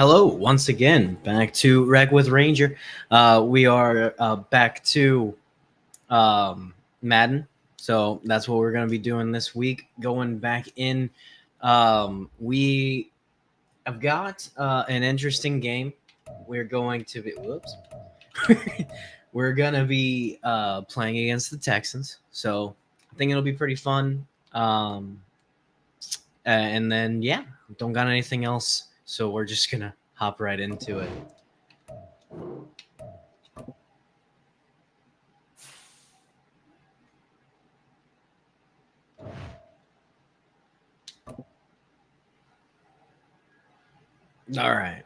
Hello, once again, back to Rec with Ranger. We are back to Madden, so that's what we're going to be doing this week. Going back in, we have got an interesting game. We're going to be we're going to be playing against the Texans, so I think it'll be pretty fun. And then don't got anything else. So we're just going to hop right into it. All right.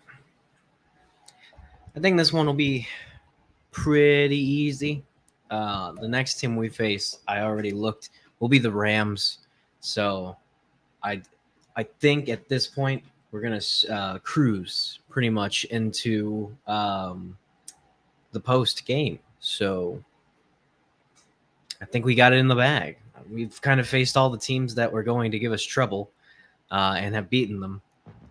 I think this one will be pretty easy. The next team we face, I already looked, will be the Rams. So I think at this point, we're going to cruise pretty much into the post game. So I think we got it in the bag. We've kind of faced all the teams that were going to give us trouble and have beaten them.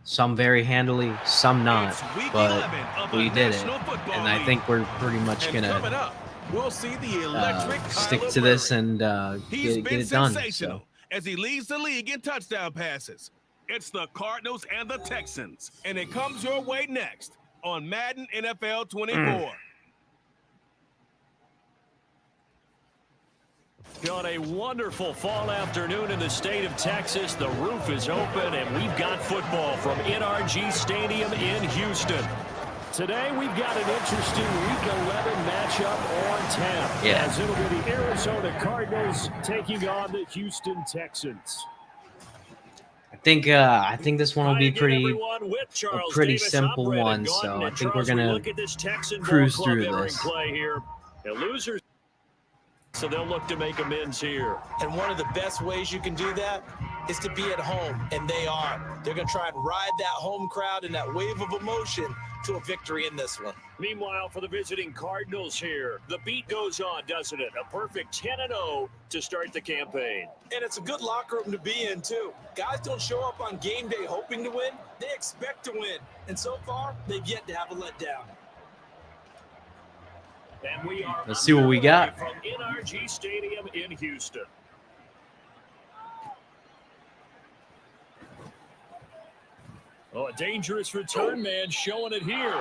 Some very handily, some not, but we did it. And I think we're pretty much going to stick to this and get it done. So. As he leads the league in touchdown passes. It's the Cardinals and the Texans, and it comes your way next on Madden NFL 24. On a wonderful fall afternoon in the state of Texas, the roof is open, and we've got football from NRG Stadium in Houston. Today, we've got an interesting Week 11 matchup on tap. As it'll be the Arizona Cardinals taking on the Houston Texans. I think this one will be a pretty simple one, so I think we're going to cruise through this. The losers, so they'll look to make amends here. And one of the best ways you can do that is to be at home, and they are. They're going to try and ride that home crowd and that wave of emotion to a victory in this one. Meanwhile, for the visiting Cardinals here, the beat goes on, doesn't it? A perfect 10-0 to start the campaign. And it's a good locker room to be in, too. Guys don't show up on game day hoping to win. They expect to win. And so far, they've yet to have a letdown. And we are Let's see what we got from NRG Stadium in Houston. Oh, a dangerous return man showing it here.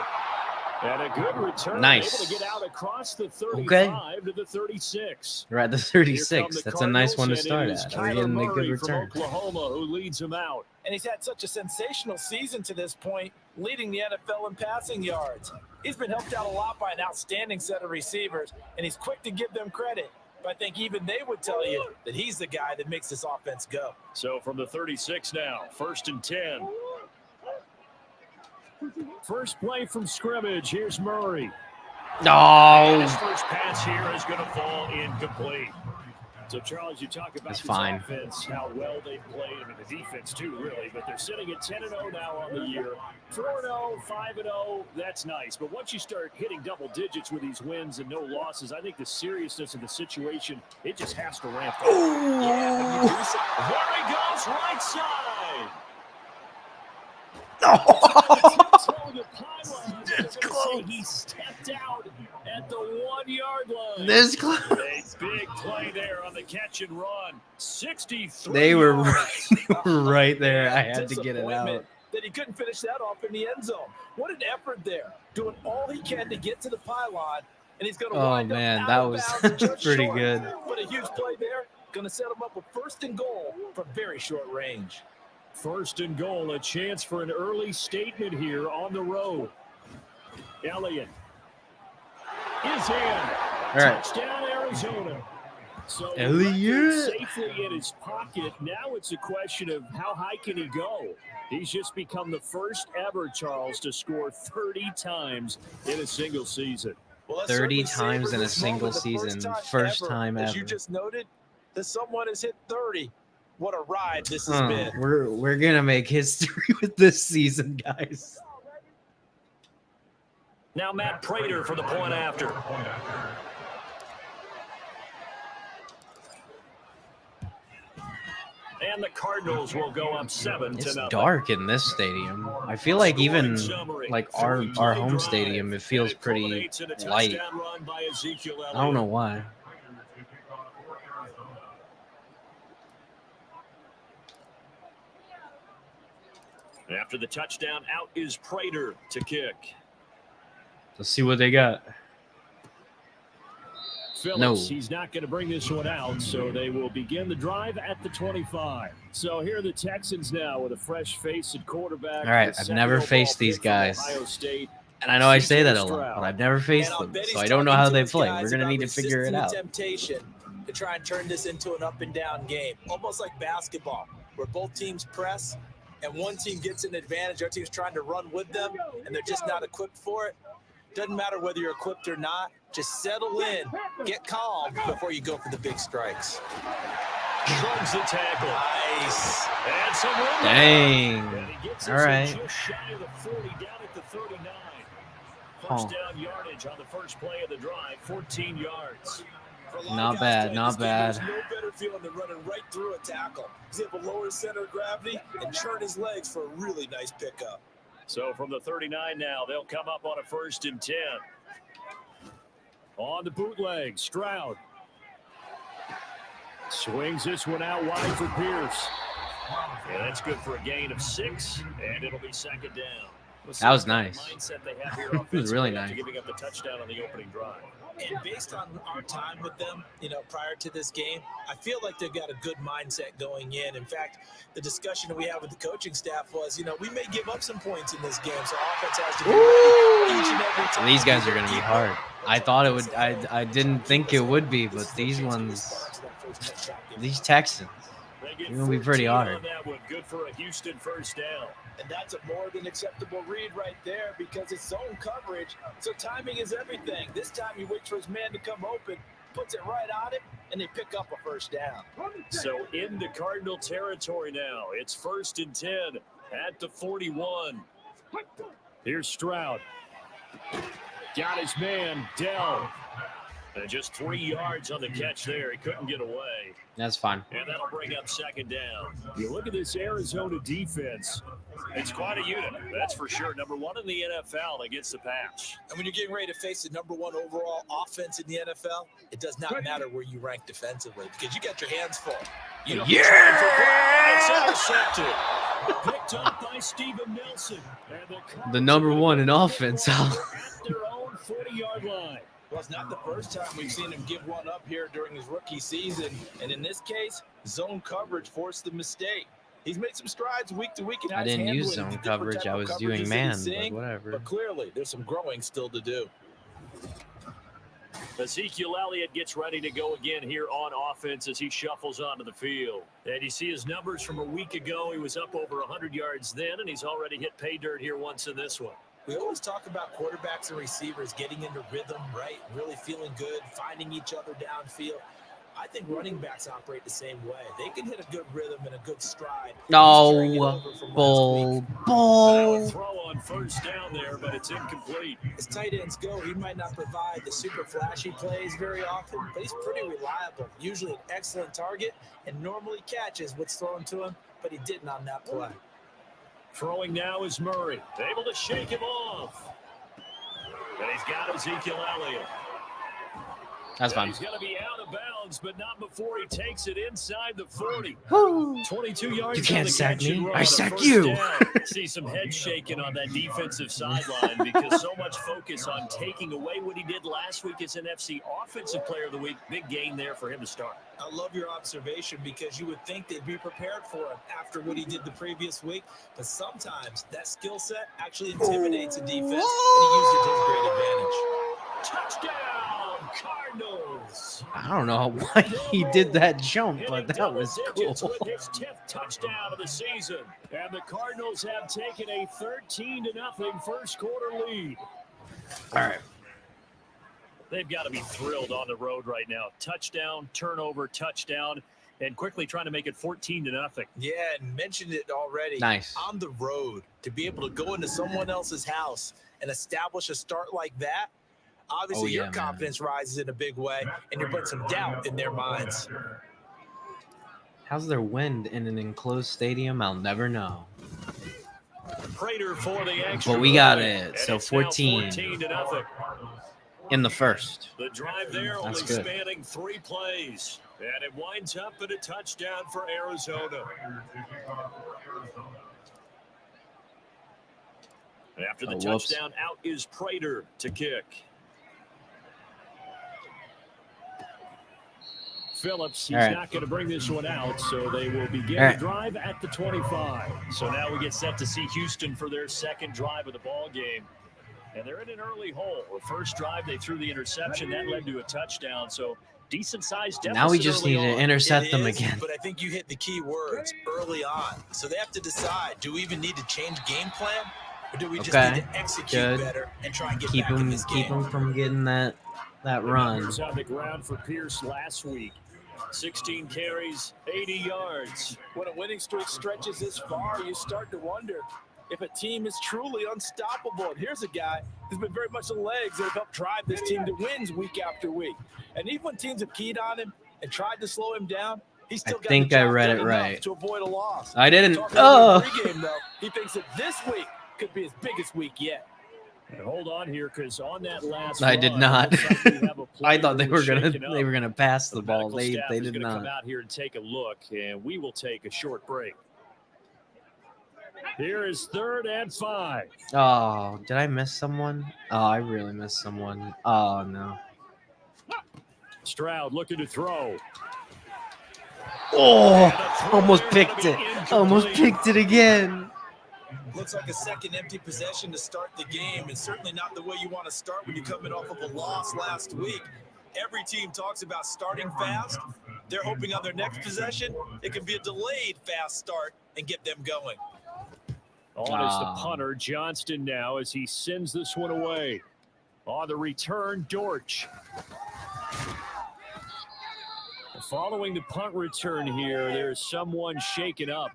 And a good return. Nice. Able to get out across the 35 to the 36. We're at the 36. That's a nice one to start at. We're getting a good return. From Oklahoma, who leads him out. And he's had such a sensational season to this point, leading the NFL in passing yards. He's been helped out a lot by an outstanding set of receivers, and he's quick to give them credit. But I think even they would tell you that he's the guy that makes this offense go. So from the 36 now, 1st and 10. First play from scrimmage. Here's Murray. No. His first pass here is going to fall incomplete. So, Charles, you talk about this offense, how well they played. I mean, the defense, too, really. But they're sitting at 10-0 now on the year. 4-0, 5-0, that's nice. But once you start hitting double digits with these wins and no losses, I think the seriousness of the situation, it just has to ramp up. Yeah, there he goes, right side. This close. He stepped out at the 1-yard line. This close. A big play there on the catch and run. 63. They were right there. I had to get it out. That he couldn't finish that off in the end zone. What an effort there. Doing all he can to get to the pylon, and he's going to wind up that was pretty short. good. What a huge play there. Going to set him up a 1st and goal from very short range. 1st and goal, a chance for an early statement here on the road. Elliott is in. All right. Touchdown, Arizona. So Elliott safely in his pocket. Now it's a question of how high can he go? He's just become the first ever, Charles, to score 30 times in a single season. Well, 30 times in a single season. First time ever. As you just noted, that someone has hit 30. What a ride this has been. We're gonna make history with this season, guys. Now Matt Prater for the point after. And the Cardinals will go up 7-0. It's dark in this stadium. I feel like even like our home stadium, it feels pretty light. I don't know why. After the touchdown, out is Prater to kick. Let's see what they got. Phillips, No. He's not going to bring this one out, so they will begin the drive at the 25. So here are the Texans now with a fresh face at quarterback. All right, I've never faced these guys. And I know I say that a lot, but I've never faced them, so I don't know how they play. We're going to need to figure it out. Temptation to try and turn this into an up and down game, almost like basketball, where both teams press and one team gets an advantage, our team's trying to run with them, and they're just not equipped for it. Doesn't matter whether you're equipped or not. Just settle in, get calm before you go for the big strikes. Shrugs the tackle. Nice. And some room. Dang. All right. Just shy of the 40, down at the 39. First down yardage on the first play of the drive, 14 yards. Not bad, not bad. There's no better feeling than running right through a tackle. He's able to lower his center of gravity and churn his legs for a really nice pickup. So from the 39 now, they'll come up on a 1st and 10. On the bootleg, Stroud. Swings this one out wide for Pierce. Yeah, that's good for a gain of 6, and it'll be 2nd down. That was nice. Mindset they have here It was really nice. giving up the touchdown on the opening drive. And based on our time with them, prior to this game, I feel like they've got a good mindset going in. In fact, the discussion that we had with the coaching staff was, we may give up some points in this game, so offense has to be ready each and every time. These guys are going to be hard. I thought it would. I didn't think it would be, but these Texans, they're going to be pretty hard. Good for a Houston 1st down. And that's a more than acceptable read right there because it's zone coverage. So timing is everything. This time he waits for his man to come open, puts it right on him, and they pick up a 1st down. So into Cardinal territory now. It's 1st and 10 at the 41. Here's Stroud. Got his man, Dell. And just 3 yards on the catch there. He couldn't get away. That's fine. And that'll bring up 2nd down. You look at this Arizona defense. It's quite a unit, that's for sure. Number 1 in the NFL against the pass. And when you're getting ready to face the number 1 overall offense in the NFL, it does not matter where you rank defensively because you got your hands full. It's intercepted. Picked up by Steven Nelson. And the number 1 in offense. at their own 40-yard line. Well, it's not the first time we've seen him give one up here during his rookie season. And in this case, zone coverage forced the mistake. He's made some strides week to week. I didn't use zone coverage. I was doing man, but whatever. But clearly, there's some growing still to do. Ezekiel Elliott gets ready to go again here on offense as he shuffles onto the field. And you see his numbers from a week ago. He was up over 100 yards then, and he's already hit pay dirt here once in this one. We always talk about quarterbacks and receivers getting into rhythm, right? Really feeling good, finding each other downfield. I think running backs operate the same way. They can hit a good rhythm and a good stride. No, bull. Throw on 1st down there, but it's incomplete. As tight ends go, he might not provide the super flashy plays very often, but he's pretty reliable. Usually an excellent target and normally catches what's thrown to him, but he didn't on that play. Throwing now is Murray. Able to shake him off. And he's got Ezekiel Elliott. That's fine. He's going to be out of bounds, but not before he takes it inside the 40. 22 yards. You can't sack me. I sack you. See some head shaking on that defensive sideline because so much focus on taking away what he did last week as NFC Offensive Player of the Week. Big gain there for him to start. I love your observation because you would think they'd be prepared for him after what he did the previous week. But sometimes that skill set actually intimidates a defense, and he used it to his great advantage. Touchdown, Cardinals. I don't know why he did that jump, but that was cool. With his 10th touchdown of the season. And the Cardinals have taken a 13-0 first quarter lead. All right. They've got to be thrilled on the road right now. Touchdown, turnover, touchdown, and quickly trying to make it 14-0. Yeah, and mentioned it already. Nice. On the road, to be able to go into someone else's house and establish a start like that, obviously your confidence rises in a big way, and you're putting some doubt in their minds. How's there wind in an enclosed stadium? I'll never know. Prater for the extra. But we got point, it. and So it's now 14 14-0. in the first. The drive there That's only good. spanning 3 plays. And it winds up in a touchdown for Arizona. After the whoops. touchdown, out is Prater to kick. Phillips, he's not going to bring this one out, so they will begin the drive at the 25. So now we get set to see Houston for their second drive of the ball game. And they're in an early hole. The first drive, they threw the interception. That led to a touchdown. So decent-sized deficit. Now we just need to intercept them again. But I think you hit the key words early on. So they have to decide, do we even need to change game plan? Or do we just need to execute better and try and get back in this game? Keep them from getting that run. Numbers on the ground for Pierce last week. 16 carries, 80 yards. When a winning streak stretches this far, you start to wonder if a team is truly unstoppable. And here's a guy who's been very much the legs that have helped drive this team to wins week after week. And even when teams have keyed on him and tried to slow him down, he's still got the job done enough to avoid a loss. I didn't. Pregame, though, he thinks that this week could be his biggest week yet. And hold on here, because on that last I did not. I thought they were gonna pass the ball. They did not. Come out here and take a look, and we will take a short break. Here is 3rd and 5. Oh, did I miss someone? Oh, I really missed someone. Oh no. Stroud looking to throw. Oh, almost picked it. Almost picked it again. Looks like a second empty possession to start the game, and certainly not the way you want to start when you're coming off of a loss last week. Every team talks about starting fast. They're hoping on their next possession, it can be a delayed fast start and get them going. On is the punter, Johnston now, as he sends this one away. On the return, Dortch. Following the punt return here, there's someone shaken up.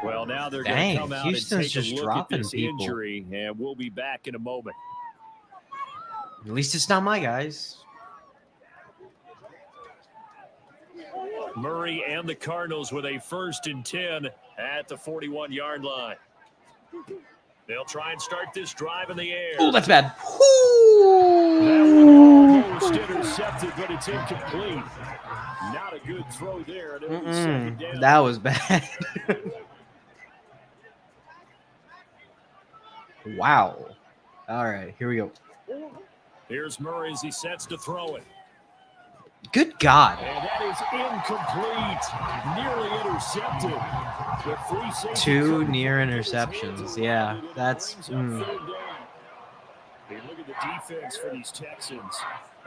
Well, now they're going to come out Houston's and take a look at this people. injury, and we'll be back in a moment. At least it's not my guys. Murray and the Cardinals with a 1st and 10 at the 41-yard line. They'll try and start this drive in the air. Oh, that's bad. That one almost intercepted, but it's incomplete. Not a good throw there. That was bad. Wow. All right, here we go. Here's Murray as he sets to throw it. Good God. And that is incomplete. Nearly intercepted. 2 near interceptions. Yeah, that's... Hey, look at the defense for these Texans.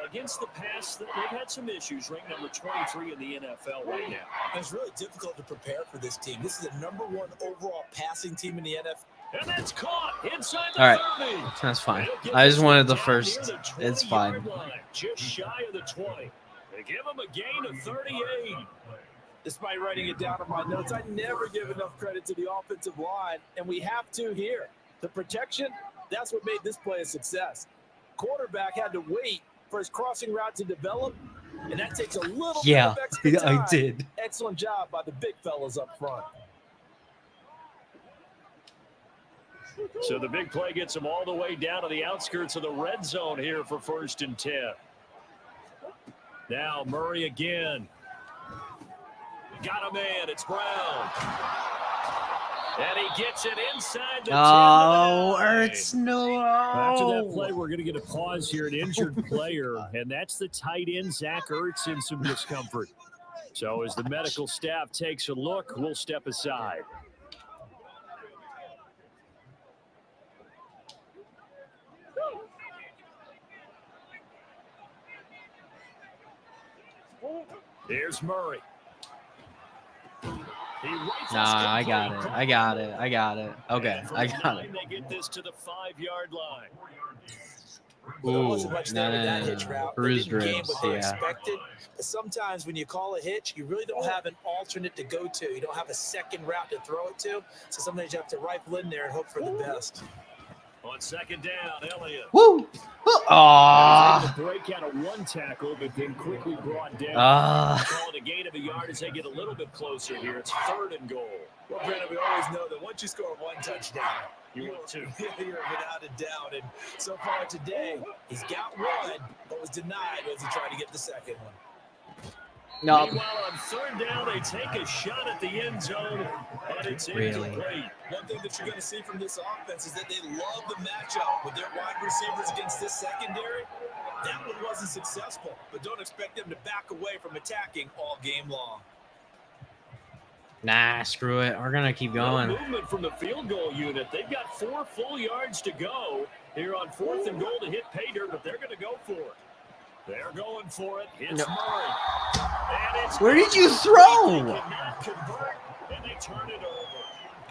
Against the pass, they've had some issues. Ranked number 23 in the NFL right now. It's really difficult to prepare for this team. This is the #1 overall passing team in the NFL. And that's caught inside the 30. That's fine. I just wanted the first. It's fine. Just shy of the 20. They give him a gain of 38. Despite writing it down on my notes, I never give enough credit to the offensive line, and we have to here. The protection, that's what made this play a success. Quarterback had to wait for his crossing route to develop, and that takes a little bit of extra time. I did. Excellent job by the big fellas up front. So the big play gets him all the way down to the outskirts of the red zone here for 1st and 10. Now Murray again. Got a man. It's Brown. And he gets it inside the 10. Oh, Ertz, no. After that play, we're going to get a pause here, an injured player, and that's the tight end, Zach Ertz, in some discomfort. So as the medical staff takes a look, we'll step aside. Here's Murray. I got it. Okay, I got it. They get this to the 5-yard line. Ooh, no. Bruised ribs, yeah. But sometimes when you call a hitch, you really don't have an alternate to go to. You don't have a second route to throw it to. So sometimes you have to rifle in there and hope for the best. On second down, Elliott. Woo! To break out of one tackle, but then quickly brought down. Call it a gain of a yard as they get a little bit closer here. It's 3rd and goal. Well, Brandon, we always know that once you score one touchdown, you want two. You're without a doubt. And so far today, he's got one, but was denied as he tried to get the second one. No. Meanwhile, on 3rd down, they take a shot at the end zone, and it's incomplete. One thing that you're going to see from this offense is that they love the matchup with their wide receivers against this secondary. That one wasn't successful, but don't expect them to back away from attacking all game long. Nah, screw it. We're going to keep going. No movement from the field goal unit. They've got 4 full yards to go here on 4th and goal to hit pay dirt, but they're going to go for it. They're going for it. It's Murray. And it's Where did you throw? They cannot convert, and they turn it over.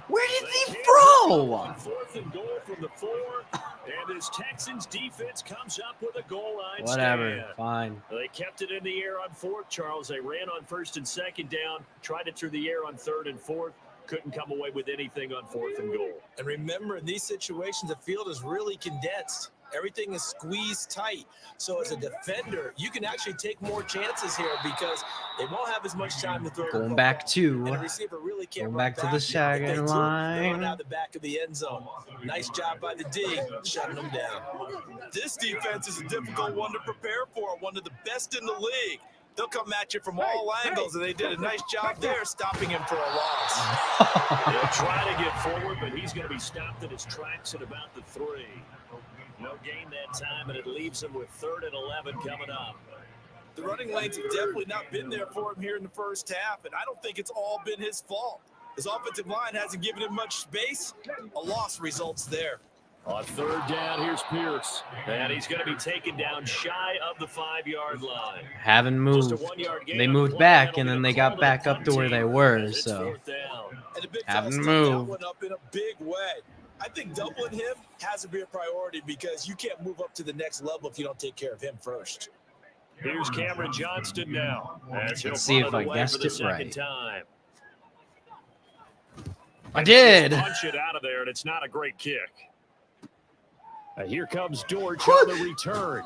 Where did he throw? On 4th and goal from the 4, and this Texans defense comes up with a goal line stand. Fine. They kept it in the air on 4th, Charles. They ran on 1st and 2nd down, tried it through the air on 3rd and 4th. Couldn't come away with anything on 4th and goal. And remember, in these situations, the field is really condensed. Everything is squeezed tight. So as a defender, you can actually take more chances here because they won't have as much time to throw. Going back to. And the receiver really can't going run back to the second line. Throwing out the back of the end zone. Nice job by the D, shutting them down. This defense is a difficult one to prepare for, one of the best in the league. They'll come at you from all angles, and they did a nice job there stopping him for a loss. They'll try to get forward, but he's going to be stopped in his tracks at about the 3. No gain that time, and it leaves him with 3rd and 11 coming up. The running lanes have definitely not been there for him here in the first half, and I don't think it's all been his fault. His offensive line hasn't given him much space. A loss results there. On 3rd down, here's Pierce. And he's going to be taken down shy of the 5-yard line. Haven't moved. They moved back, and then they got back up to where they were, so haven't moved. Up in a big way. I think doubling him has to be a priority because you can't move up to the next level if you don't take care of him first. Here's Cameron Johnston now. Let's see if I guessed it right. Time. I did. Punch it out of there, and it's not a great kick. Here comes Dortch on the return.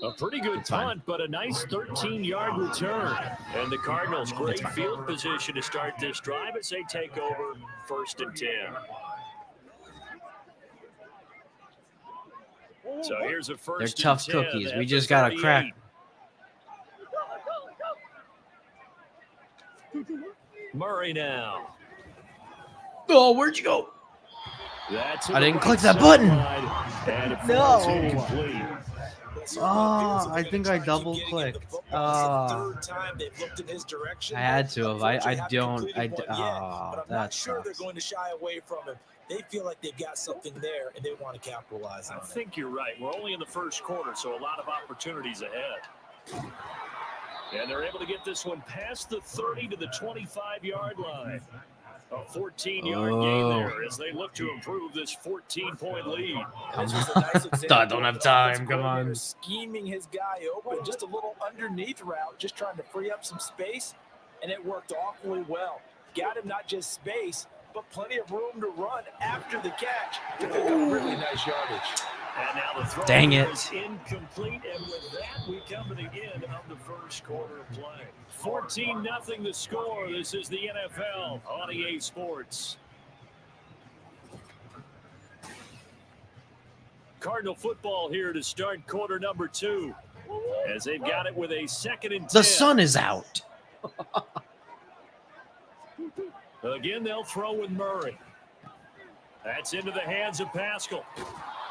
A pretty good punt, but a nice 13-yard return. And the Cardinals, great field position to start this drive as they take over 1st and 10. So here's a 1st. They're tough cookies. We just got to crack. Murray now. Oh, where'd you go? I didn't click that button. No. Oh, I think I double clicked. I had to have. I don't. Not sure they're going to shy away from him. They feel like they've got something there and they want to capitalize on it. I think you're right. We're only in the first quarter, so a lot of opportunities ahead. And they're able to get this one past the 30 to the 25-yard line. A 14-yard gain there as they look to improve this 14-point lead. I don't have time. Come on. Scheming his guy open, just a little underneath route, just trying to free up some space, and it worked awfully well. Got him not just space, but plenty of room to run after the catch to pick up really nice yardage. And now the throw is incomplete, and with that, we come to the end of the first quarter of play. 14-0 the score. This is the NFL on EA Sports. Cardinal football here to start quarter number 2, as they've got it with a 2nd and 10. The sun is out. Again, they'll throw with Murray. That's into the hands of Pascal.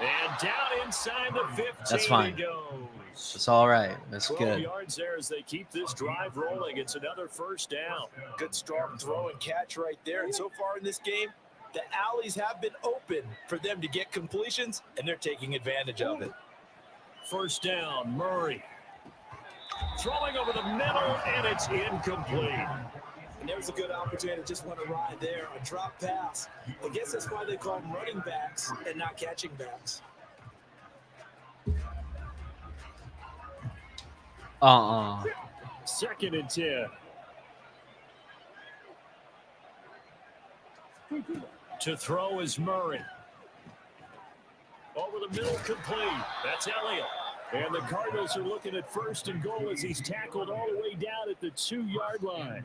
And down inside the 15. That's fine. He goes. It's all right. That's 12 good. yards there as they keep this drive rolling. It's another 1st down. Good strong throw and catch right there. And so far in this game, the alleys have been open for them to get completions, and they're taking advantage of it. 1st down, Murray. Throwing over the middle, and it's incomplete. And there was a good opportunity to just want to ride there, a drop pass. I guess that's why they call them running backs and not catching backs. Second and 10. To throw is Murray. Over the middle, complete. That's Elliott. And the Cardinals are looking at 1st and goal as he's tackled all the way down at the 2-yard line.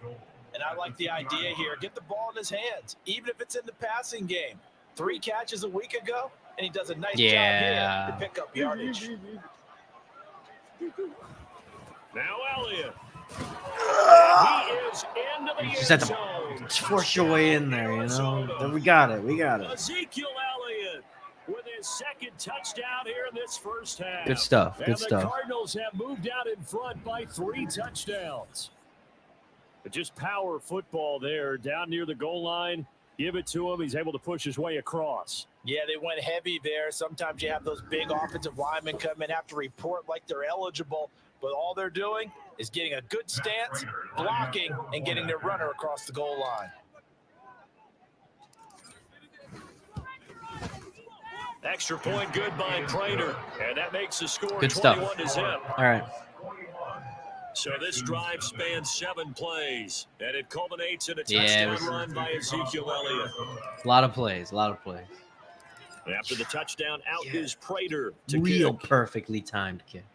And I like the idea here. Get the ball in his hands, even if it's in the passing game. 3 catches a week ago, and he does a nice job here to pick up yardage. Now Elliott. He is into the Just have end to zone. force your way in there, you know. Then we got it. Ezekiel Elliott with his 2nd touchdown here in this first half. Good stuff. And the Cardinals have moved out in front by 3 touchdowns. But just power football there down near the goal line. Give it to him. He's able to push his way across. Yeah, they went heavy there. Sometimes you have those big offensive linemen come in, have to report like they're eligible, but all they're doing is getting a good stance, blocking, and getting their runner across the goal line. Extra point good by Prater, and that makes the score Good 21-0. All right. So this drive spans 7 plays, and it culminates in a touchdown run by Ezekiel Elliott. A lot of plays. After the touchdown, out is Prater to Real kick. perfectly timed kick.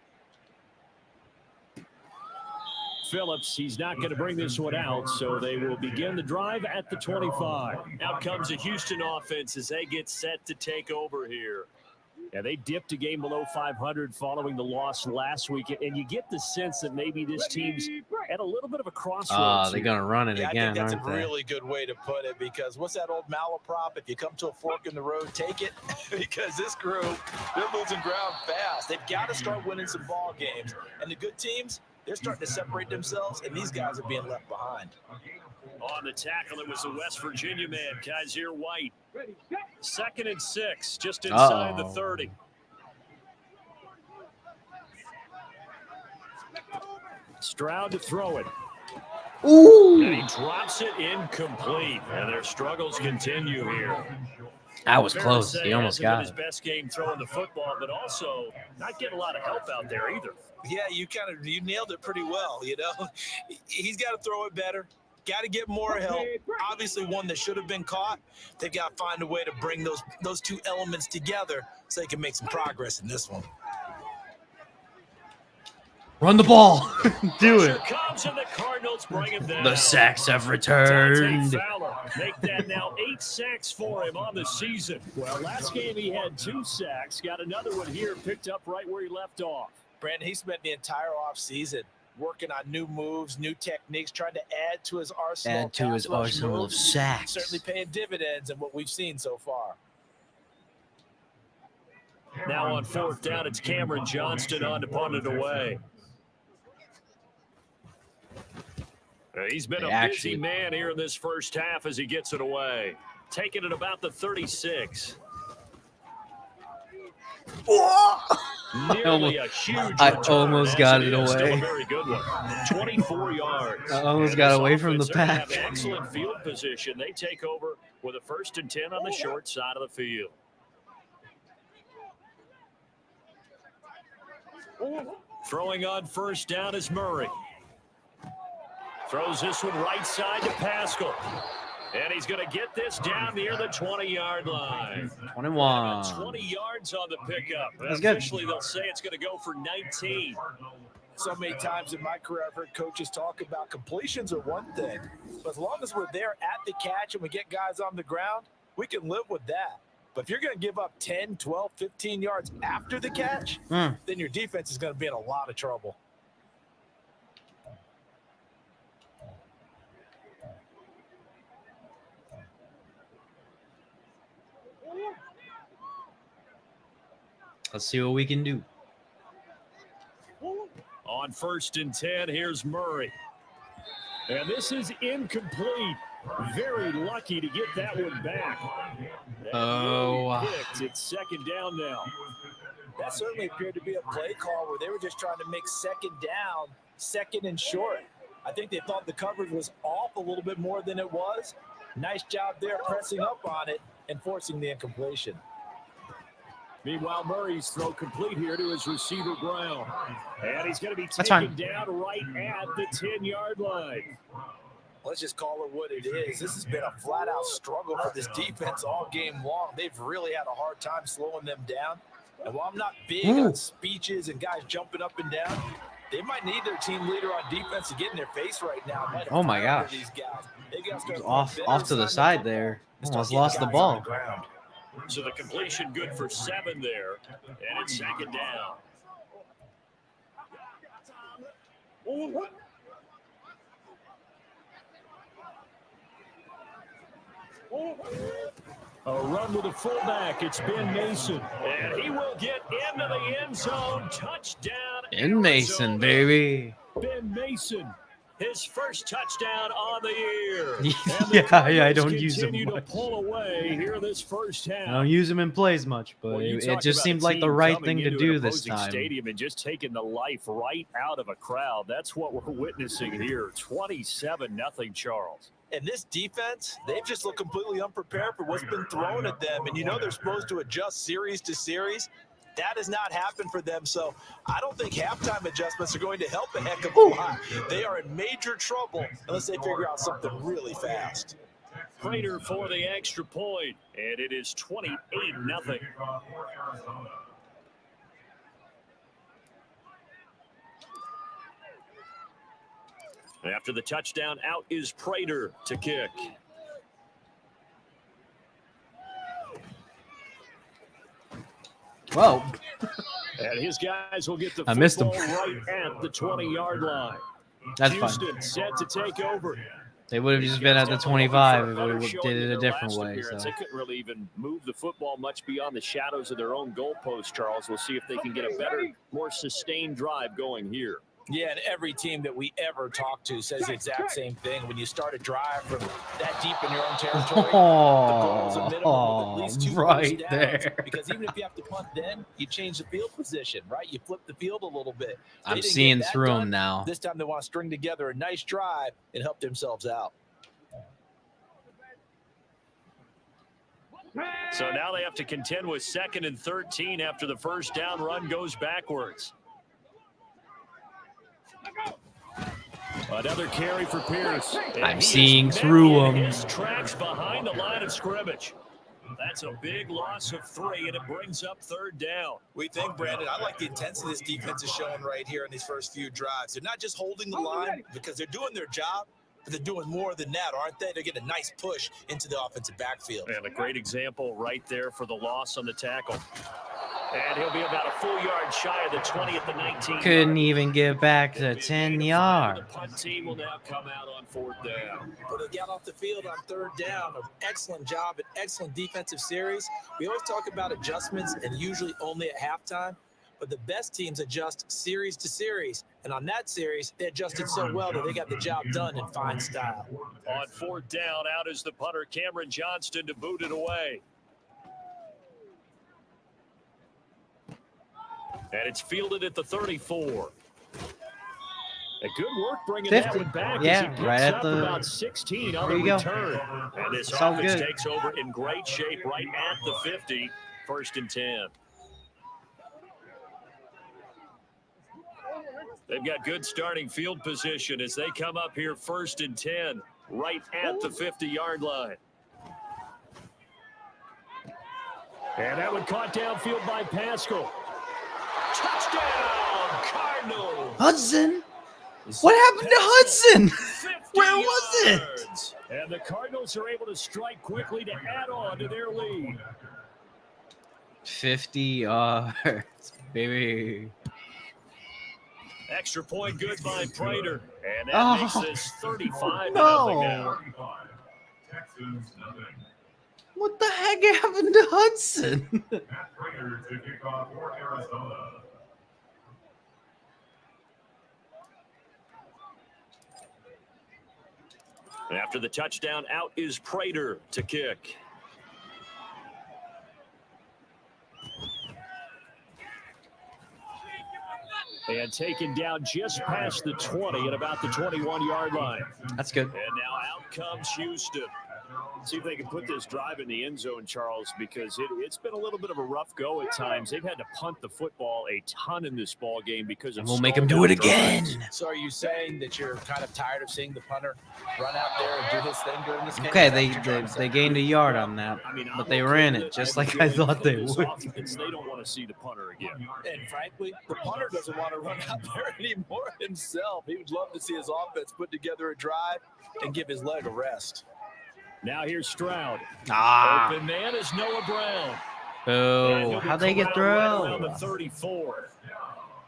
Phillips, he's not going to bring this one out, so they will begin the drive at the 25. Out comes the Houston offense as they get set to take over here. Yeah, they dipped a game below 500 following the loss last week, and you get the sense that maybe this team's at a little bit of a crossroads. They're going to run it again, I think that's aren't a they? really good way to put it, because what's that old malaprop? If you come to a fork in the road, take it. Because this group, they're losing ground fast. They've got to start winning some ball games. And the good teams, they're starting to separate themselves, and these guys are being left behind. On the tackle, it was the West Virginia man, Kaiser White. 2nd and 6, just inside the 30. Stroud to throw it. Ooh! And he drops it incomplete. And their struggles continue here. That was close. He almost got his it. best game throwing the football, but also not getting a lot of help out there either. Yeah, you nailed it pretty well, you know. He's got to throw it better. Got to get more help. Obviously, one that should have been caught. They've got to find a way to bring those 2 elements together so they can make some progress in this one. Run the ball. Do it. Comes and the Cardinals bring him down. The sacks have returned. Make that now 8 sacks for him on the season. Well, last game he had 2 sacks. Got another one here, picked up right where he left off. Brandon, he spent the entire offseason working on new moves, new techniques, trying to add to his arsenal. Of sacks. Certainly paying dividends in what we've seen so far. Now on 4th down, it's Cameron Johnston on to punt it away. He's been a busy man here in this first half as he gets it away. Taking it about the 36. Nearly a huge I return, almost got it Still a away. very good one. 24 yards. I almost got away from the pack. Have excellent field position. They take over with a 1st and 10 on the short side of the field. Throwing on 1st down is Murray. Throws this one right side to Pascal. And he's going to get this down near the 20-yard line. 21. 20 yards on the pickup. That's good. Officially, they'll say it's going to go for 19. So many times in my career, I've heard coaches talk about completions are one thing. But as long as we're there at the catch and we get guys on the ground, we can live with that. But if you're going to give up 10, 12, 15 yards after the catch, then your defense is going to be in a lot of trouble. Let's see what we can do. On 1st and 10, here's Murray. And this is incomplete. Very lucky to get that one back. It's 2nd down now. That certainly appeared to be a play call where they were just trying to make 2nd down, 2nd and short. I think they thought the coverage was off a little bit more than it was. Nice job there pressing up on it and forcing the incompletion. Meanwhile, Murray's throw complete here to his receiver Brown. And he's going to be taken down right at the 10-yard line. Let's just call it what it is. This has been a flat-out struggle for this defense all game long. They've really had a hard time slowing them down. And while I'm not big on speeches and guys jumping up and down, they might need their team leader on defense to get in their face right now. Oh my gosh. These guys. They got Off to the side there. Almost lost the ball. So the completion good for 7 there. And it's 2nd down. A run with a fullback. It's Ben Mason. And he will get into the end zone. Touchdown. In Mason, baby. Ben Mason. His first touchdown on the year. Yeah, I don't use him continue much. to pull away here this first half. I don't use him in plays much, but it just seemed like the right thing to do this time. Stadium and just taking the life right out of a crowd. That's what we're witnessing here. 27-0, Charles. And this defense, they've just looked completely unprepared for what's been thrown at them. And you know they're supposed to adjust series to series. That has not happened for them. So I don't think halftime adjustments are going to help a heck of a lot. They are in major trouble unless they figure out something really fast. Prater for the extra point, and it is 28-0. After the touchdown, out is Prater to kick. Whoa. And his guys will get the I missed him. right at the 20-yard line. That's Houston fine. set to take over. They would have just been at the 25 if we did it a different way. So. They couldn't really even move the football much beyond the shadows of their own goalpost, Charles. We'll see if they can get a better, more sustained drive going here. Yeah, and every team that we ever talk to says the exact same thing. When you start a drive from that deep in your own territory, the goal is a minimum of at least 2 right first downs. there. Because even if you have to punt then, you change the field position, right? You flip the field a little bit. I'm seeing through them now. This time they want to string together a nice drive and help themselves out. So now they have to contend with 2nd and 13 after the first down run goes backwards. Another carry for Pierce. I'm seeing through him. His tracks behind the line of scrimmage. That's a big loss of 3, and it brings up 3rd down. We think, Brandon, I like the intensity this defense is showing right here in these first few drives. They're not just holding the line because they're doing their job, but they're doing more than that, aren't they? They're getting a nice push into the offensive backfield. And a great example right there for the loss on the tackle. And he'll be about a full yard shy of the 20 at the 19. Couldn't even get back to 10 yards. The punt team will now come out on 4th down. But they got off the field on 3rd down. An excellent job, an excellent defensive series. We always talk about adjustments and usually only at halftime. But the best teams adjust series to series. And on that series, they adjusted so well that they got the job done in fine style. On 4th down, out is the punter, Cameron Johnston, to boot it away. And it's fielded at the 34. A good work bringing 50. that one back. Yeah, as he picks right at up the- about 16 on There the you go. return. And this It's all offense good. takes over in great shape right at the 50. 1st and 10. They've got good starting field position as they come up here 1st and 10 right at the 50-yard line. And that one caught downfield by Pascal. Touchdown, Cardinals. Hudson? What happened to Hudson? Where was it? Yards. And the Cardinals are able to strike quickly to add on to their lead. 50 yards, baby. Extra point good by Prater. And that makes this 35-0 now. What the heck happened to Hudson? After the touchdown, out is Prater to kick. And taken down just past the 20 at about the 21-yard line. That's good. And now out comes Houston. See if they can put this drive in the end zone, Charles, because it's been a little bit of a rough go at times. They've had to punt the football a ton in this ball game because and we'll make them do it again. So are you saying that you're kind of tired of seeing the punter run out there and do his thing during this game? Okay, they gained a yard on that, but they ran it just like I thought they would. They don't want to see the punter again. And frankly, the punter doesn't want to run out there anymore himself. He would love to see his offense put together a drive and give his leg a rest. Now here's Stroud. Open man is Noah Brown. Oh, how'd they get through? Right the 34.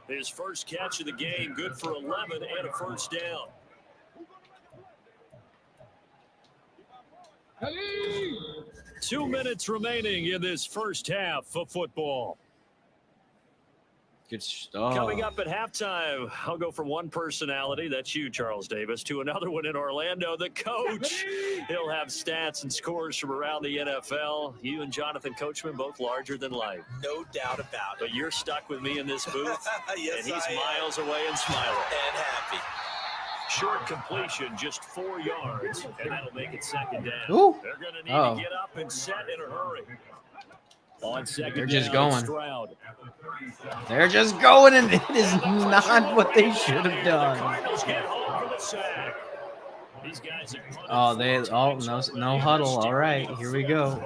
His first catch of the game, good for 11 and a first down. Hey. 2 minutes remaining in this first half of football. Good stuff. Coming up at halftime, I'll go from one personality, that's you, Charles Davis, to another one in Orlando, the coach. He'll have stats and scores from around the NFL. You and Jonathan Coachman, both larger than life. No doubt about it. But you're stuck with me in this booth, yes, and he's miles away and smiling. And happy. Short completion, just 4 yards, and that'll make it second down. Ooh. They're going to need to get up and set in a hurry. On second They're just down, going. Stroud. They're just going, and it is not what they should have done. No huddle. All right, here we go.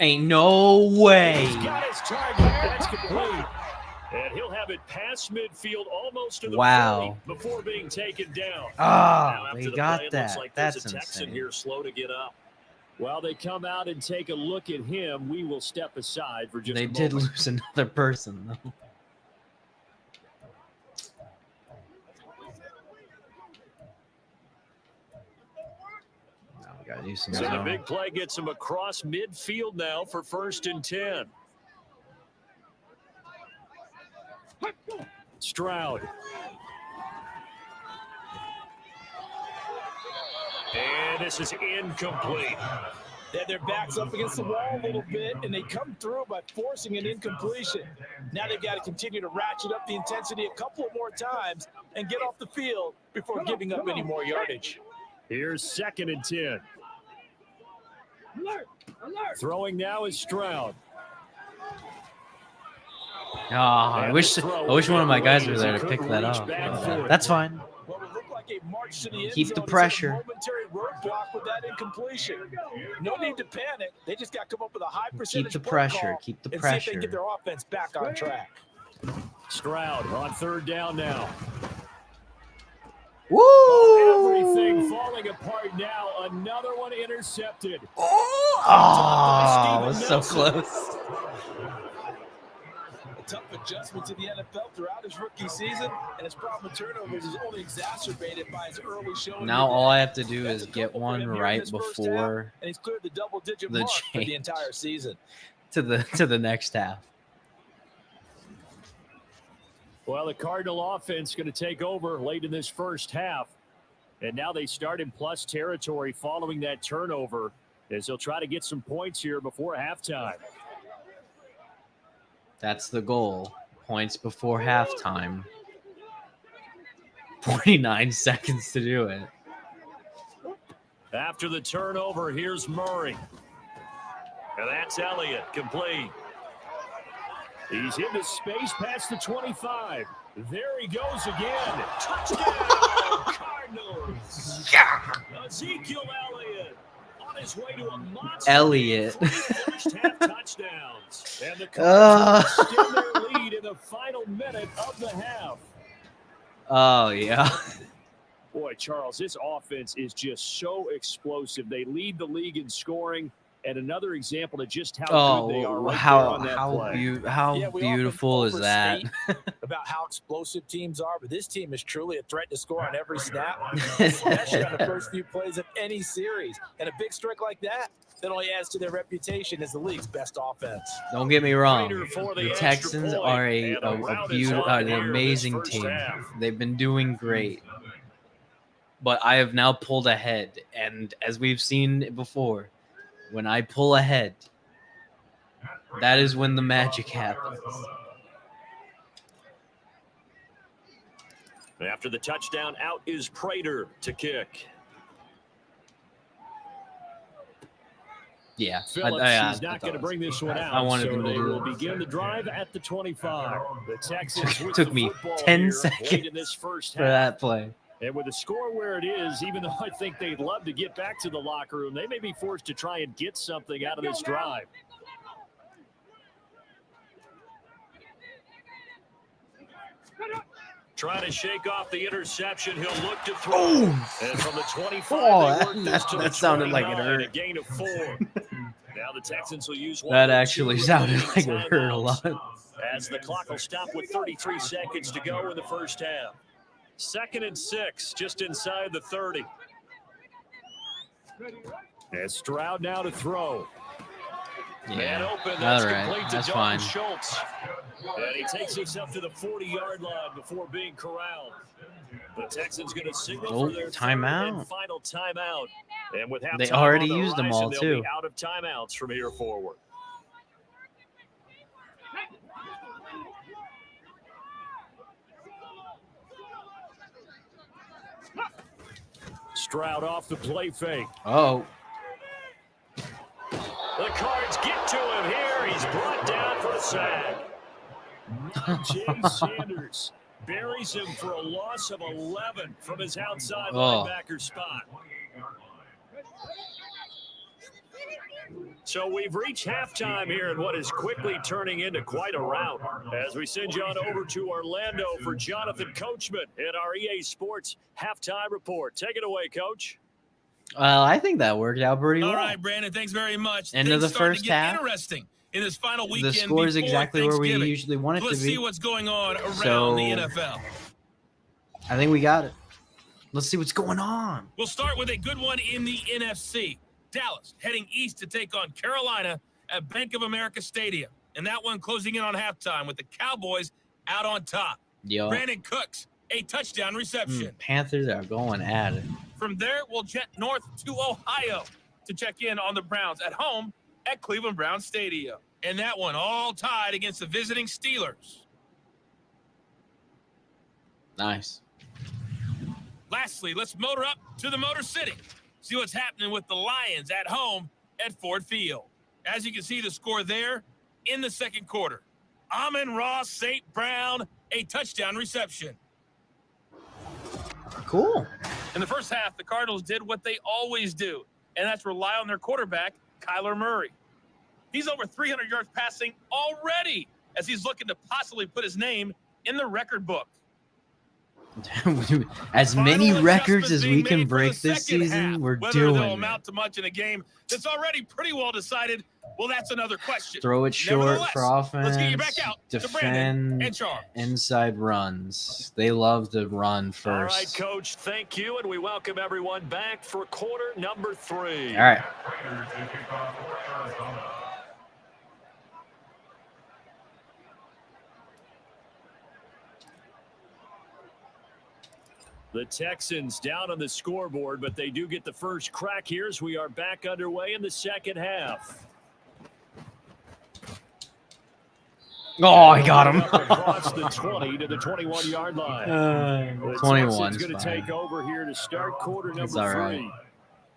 Ain't no way. And he'll have it past midfield almost to the 40 before being taken down. They got that. Like that's a Texan insane. Here slow to get up. While they come out and take a look at him, we will step aside for just a moment. They did lose another person, though. Now we gotta do some so the big play gets him across midfield now for 1st and 10. Stroud. And this is incomplete. They had their backs up against the wall a little bit, and they come through by forcing an incompletion. Now they've got to continue to ratchet up the intensity a couple of more times and get off the field before giving up any more yardage. Here's 2nd and 10. Throwing now is Stroud. Oh, I wish one of my guys were there to pick that up. That's fine. Keep the pressure. Momentary roadblock with that incompletion. No need to panic. They just got to come up with a high percentage. Keep the pressure. Keep the pressure. And see if they get their offense back on track. Stroud on 3rd down now. Woo! Everything falling apart now. Another one intercepted. Oh, it was so close. Tough adjustment to the NFL throughout his rookie season, and his problem with turnovers is only exacerbated by his early showing. Now all I have to do is get one right before and he's cleared the double-digit mark for the entire season. To the next half. Well, the Cardinal offense going to take over late in this first half, and now they start in plus territory following that turnover as they'll try to get some points here before halftime. That's the goal. Points before halftime. 49 seconds to do it. After the turnover, here's Murray. And that's Elliott, complete. He's into space past the 25. There he goes again. Touchdown, Cardinals. Yeah. Ezekiel Elliott. His way to a monster Elliott. First half touchdowns. And the Cardinals extend their lead in the final minute of the half. Oh, yeah. Boy, Charles, this offense is just so explosive. They lead the league in scoring, and another example of just how good they are right there on that play. How beautiful is that? About how explosive teams are, but this team is truly a threat to score on every snap, especially on the first few plays of any series. And a big strike like that only adds to their reputation as the league's best offense. Don't get me wrong. The Texans are an amazing team. They've been doing great. But I have now pulled ahead, and as we've seen before, when I pull ahead, that is when the magic happens. After the touchdown, out is Prater to kick. Yeah. Phillips is not going to bring this one out. I wanted so them to they do will it. begin the drive at the 25. The Texans with Took the me football 10 here seconds late in this first for half. that play. And with the score where it is, even though I think they'd love to get back to the locker room, they may be forced to try and get something out of this drive. Trying to shake off the interception. He'll look to throw. Oh, And from the 25, oh they work this to the that sounded like it 29, hurt. A gain of 4. Now the Texans will use one. That actually sounded like it hurt a timeouts. lot. As the clock will stop with 33 seconds to go in the first half. 2nd and 6, just inside the 30. And Stroud now to throw. Man Yeah. open. All That's right. complete to That's Dalton fine. Schultz. And he takes us up to the 40-yard line before being corralled. The Texans going to signal for their timeout. third and final timeout. And with halftime They already on the used them horizon, all, they'll too. be out of timeouts from here forward. Stroud off the play fake. Oh. The Cards get to him here. He's brought down for a sack. James Sanders buries him for a loss of 11 from his outside linebacker spot. So we've reached halftime here in what is quickly turning into quite a rout. As we send you on over to Orlando for Jonathan Coachman at our EA Sports halftime report. Take it away, Coach. Well, I think that worked out pretty well. All right, Brandon, thanks very much. End of the Things starting first to get half. Interesting in this final weekend. The score is before exactly where we Thanksgiving. usually want it Let's to be. see what's going on around So- the NFL. I think we got it. Let's see what's going on. We'll start with a good one in the NFC. Dallas heading east to take on Carolina at Bank of America Stadium. And that one closing in on halftime with the Cowboys out on top. Yo, Brandon Cooks, a touchdown reception. Panthers are going at it. From there, we'll jet north to Ohio to check in on the Browns at home at Cleveland Browns Stadium. And that one all tied against the visiting Steelers. Nice. Lastly, let's motor up to the Motor City. See what's happening with the Lions at home at Ford Field. As you can see the score there in the second quarter. Amon-Ra St. Brown, a touchdown reception. Cool. In the first half, the Cardinals did what they always do, and that's rely on their quarterback, Kyler Murray. He's over 300 yards passing already as he's looking to possibly put his name in the record book. As many Final records adjustments as we being can made for break the this second season, half. we're Whether doing they'll it. amount to much in a game that's already pretty well decided, well, that's another question. Throw it short Nevertheless, for offense. let's get you back out to Brandon Defend and Charles. inside runs. They love to run All first. right, Coach, thank you, and we welcome everyone back for quarter number 3. All right. The Texans down on the scoreboard, but they do get the first crack here as we are back underway in the second half. Oh, I got him. Across the 20 to the 21-yard line. The 21 Texans going to take over here to start quarter It's number all 3. right.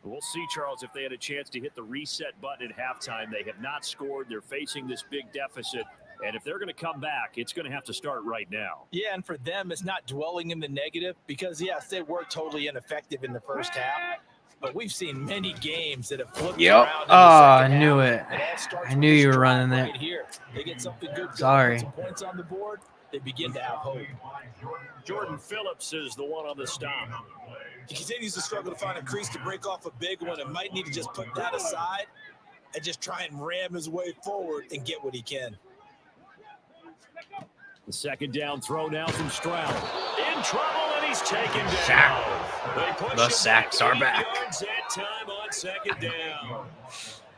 We'll see, Charles, if they had a chance to hit the reset button at halftime. They have not scored. They're facing this big deficit. And if they're going to come back, it's going to have to start right now. Yeah, and for them, it's not dwelling in the negative because, yes, they were totally ineffective in the first half. But we've seen many games that have flipped Yep. around in Oh, the I second knew half. it. It all starts I with knew this you were drive running right that. here. They get something good going, Sorry. some points on the board, they begin to have hope. Jordan Phillips is the one on the stop. He continues to struggle to find a crease to break off a big one and might need to just put that aside and just try and ram his way forward and get what he can. The second down throw now from Stroud. In trouble, and he's taken down. Sack. They push The him sacks back are 8 back. yards at time on second down.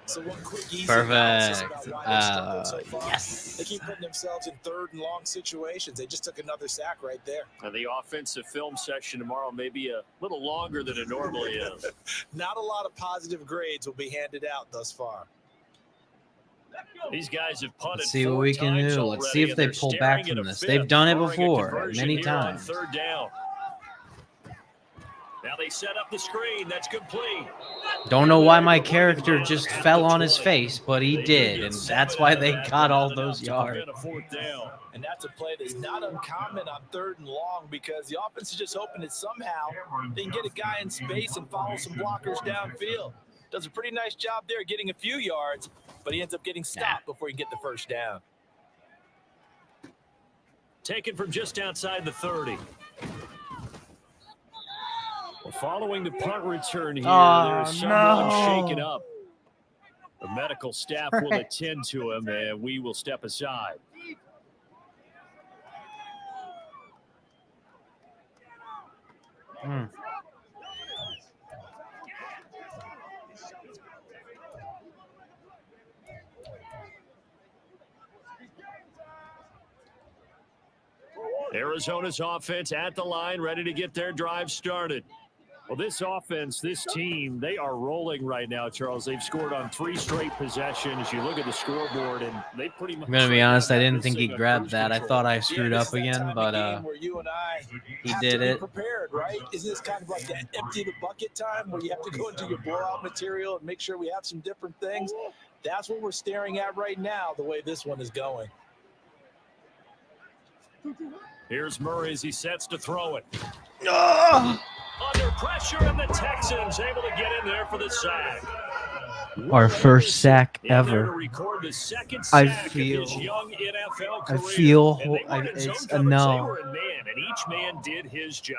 So one quick, easy Perfect. analysis about why they've struggled so far. Yes. They keep putting themselves in third and long situations. They just took another sack right there. And the offensive film session tomorrow may be a little longer than it normally is. Not a lot of positive grades will be handed out thus far. These guys have punted. Let's see 4 what we can times do. Let's already, see if and they they're pull staring back at from a this. fifth, They've done it barring a before, conversion many here on times. third down. Now they set up the screen. That's complete. Don't know why my character just fell on his face, but he did, and that's why they got all those yards. And that's a play that's not uncommon on 3rd and long because the offense is just hoping that somehow they can get a guy in space and follow some blockers downfield. Does a pretty nice job there getting a few yards, but he ends up getting stopped before he can get the first down. Taken from just outside the 30. Well, following the punt return here, there's someone shaken up. The medical staff will attend to him, and we will step aside. Arizona's offense at the line, ready to get their drive started. Well, this offense, this team, they are rolling right now, Charles. They've scored on 3 straight possessions. You look at the scoreboard, and they pretty much... I'm going to be honest, I didn't think he grabbed that. I thought I screwed up again, but he did it. Prepared, right? Isn't this kind of like that empty the bucket time where you have to go into your blowout material and make sure we have some different things? That's what we're staring at right now, the way this one is going. Here's Murray as he sets to throw it. Under pressure, and the Texans able to get in there for the sack. Our first sack ever. I feel it's a no. And each man did his job.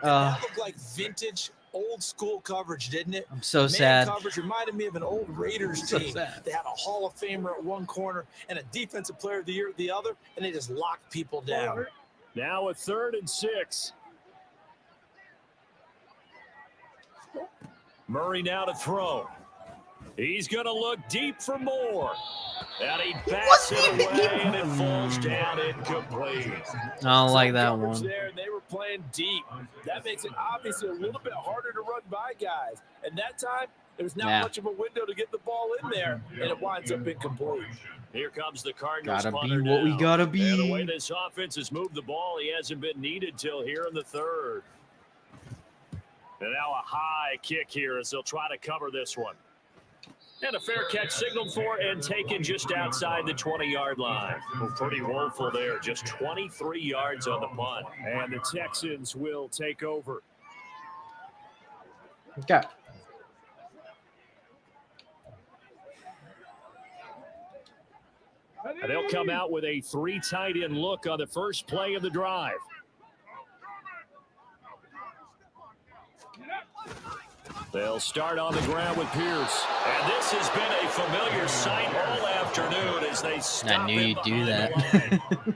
That looked like vintage old school coverage, didn't it? I'm so sad. Coverage reminded me of an old Raiders team. They had a Hall of Famer at one corner and a defensive player of the year at the other, and they just locked people down. Now a 3rd and 6. Murray now to throw. He's going to look deep for more. And he backs it away, and it falls down incomplete. I don't like that one. There, they were playing deep. That makes it obviously a little bit harder to run by guys. And that time, there was not much of a window to get the ball in there, and it winds up incomplete. Here comes the Cardinals. Gotta be what we gotta be. And the way this offense has moved the ball, he hasn't been needed till here in the 3rd. And now a high kick here as they'll try to cover this one. And a fair catch signaled for and taken just outside the 20-yard line. Well, pretty woeful there. Just 23 yards on the punt. And the Texans will take over. Okay. And they'll come out with a 3 tight end look on the first play of the drive. They'll start on the ground with Pierce. And this has been a familiar sight all afternoon as they stop. I knew you'd do that.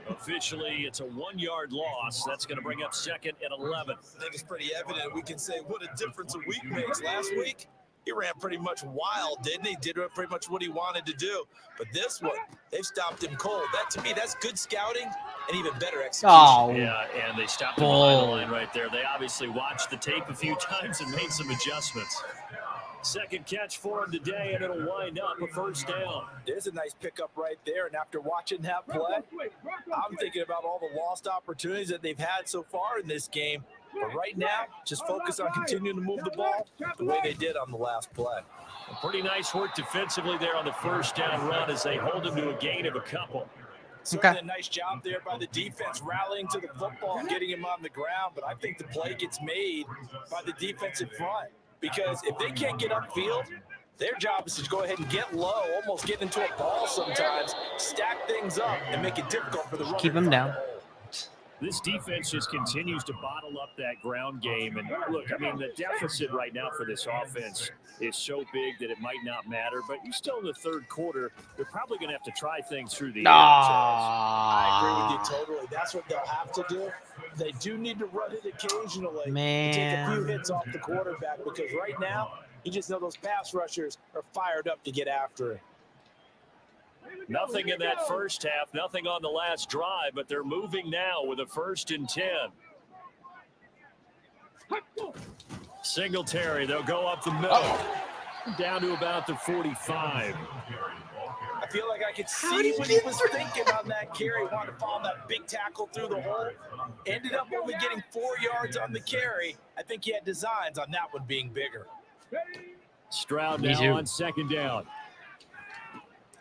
Officially, it's a 1-yard loss. That's going to bring up 2nd and 11. I think it's pretty evident. We can say what a difference a week makes. Last week, he ran pretty much wild, didn't he? Did pretty much what he wanted to do. But this one, they've stopped him cold. That, to me, that's good scouting and even better execution. Oh, yeah, and they stopped him on the line right there. They obviously watched the tape a few times and made some adjustments. Second catch for him today, and it'll wind up a first down. There's a nice pickup right there, and after watching that play, I'm thinking about all the lost opportunities that they've had so far in this game. But right now, just focus on continuing to move the ball the way they did on the last play. Pretty nice work defensively there on the first down run as they hold him to a gain of a couple. Certainly a nice job there by the defense rallying to the football and getting him on the ground. But I think the play gets made by the defensive front because if they can't get upfield, their job is to go ahead and get low, almost get into a ball sometimes, stack things up, and make it difficult for the runner. Keep him down. This defense just continues to bottle up that ground game. And look, I mean, the deficit right now for this offense is so big that it might not matter. But you're still in the 3rd quarter. They're probably going to have to try things through the air. I agree with you totally. That's what they'll have to do. They do need to run it occasionally. Man. Take a few hits off the quarterback because right now, you just know those pass rushers are fired up to get after it. Nothing in that first half, nothing on the last drive, but they're moving now with a 1st and 10. Singletary, they'll go up the middle, down to about the 45. I feel like I could see what he was thinking on that carry. Wanted to follow that big tackle through the hole. Ended up only getting 4 yards on the carry. I think he had designs on that one being bigger. Stroud now on second down.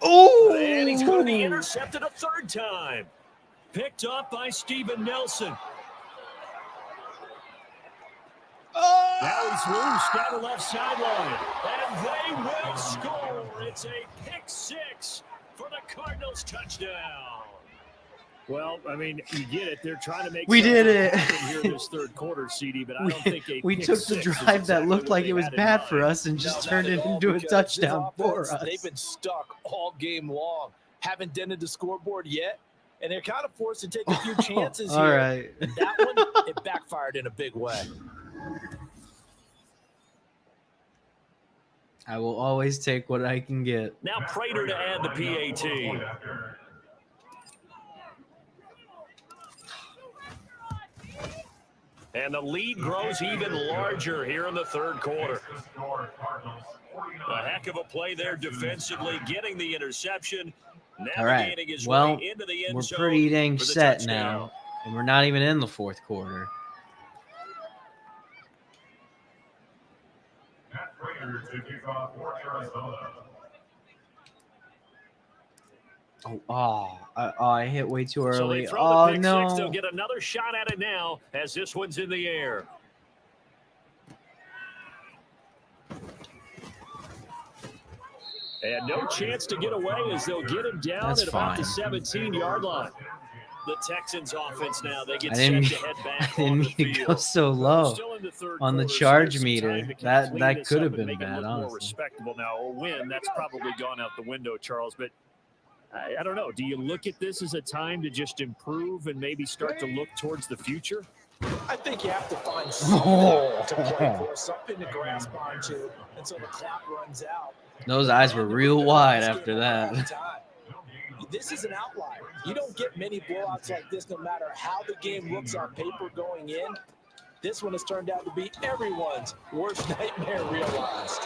Oh! And he's going to be intercepted a third time. Picked off by Steven Nelson. Now he's loose down the left sideline. And they will score. It's a pick six for the Cardinals touchdown. Well, I mean, you get it. They're trying to make we did it here this third quarter, CD, but I don't think we took the drive that looked like it was bad for us and just turned it into a touchdown for us. They've been stuck all game long. Haven't dented the scoreboard yet, and they're kind of forced to take a few chances here. All right. And that one, it backfired in a big way. I will always take what I can get. Now Prater to add the PAT. And the lead grows even larger here in the third quarter. A heck of a play there defensively, getting the interception, navigating his way into the end zone. We're pretty dang set now, and we're not even in the fourth quarter. I hit way too early. So they throw the pick six. They'll get another shot at it now as this one's in the air. And no chance to get away as they'll get him down at about the 17-yard line. The Texans offense now, they get set to head back. I didn't mean to go so low on the charge meter. That could have been bad, honestly. More respectable now. A win, that's probably gone out the window, Charles. But I don't know. Do you look at this as a time to just improve and maybe start to look towards the future? I think you have to find something to play for, something to grasp onto until the clock runs out. Those eyes were real wide after that. This is an outlier. You don't get many blowouts like this no matter how the game looks on paper going in. This one has turned out to be everyone's worst nightmare realized.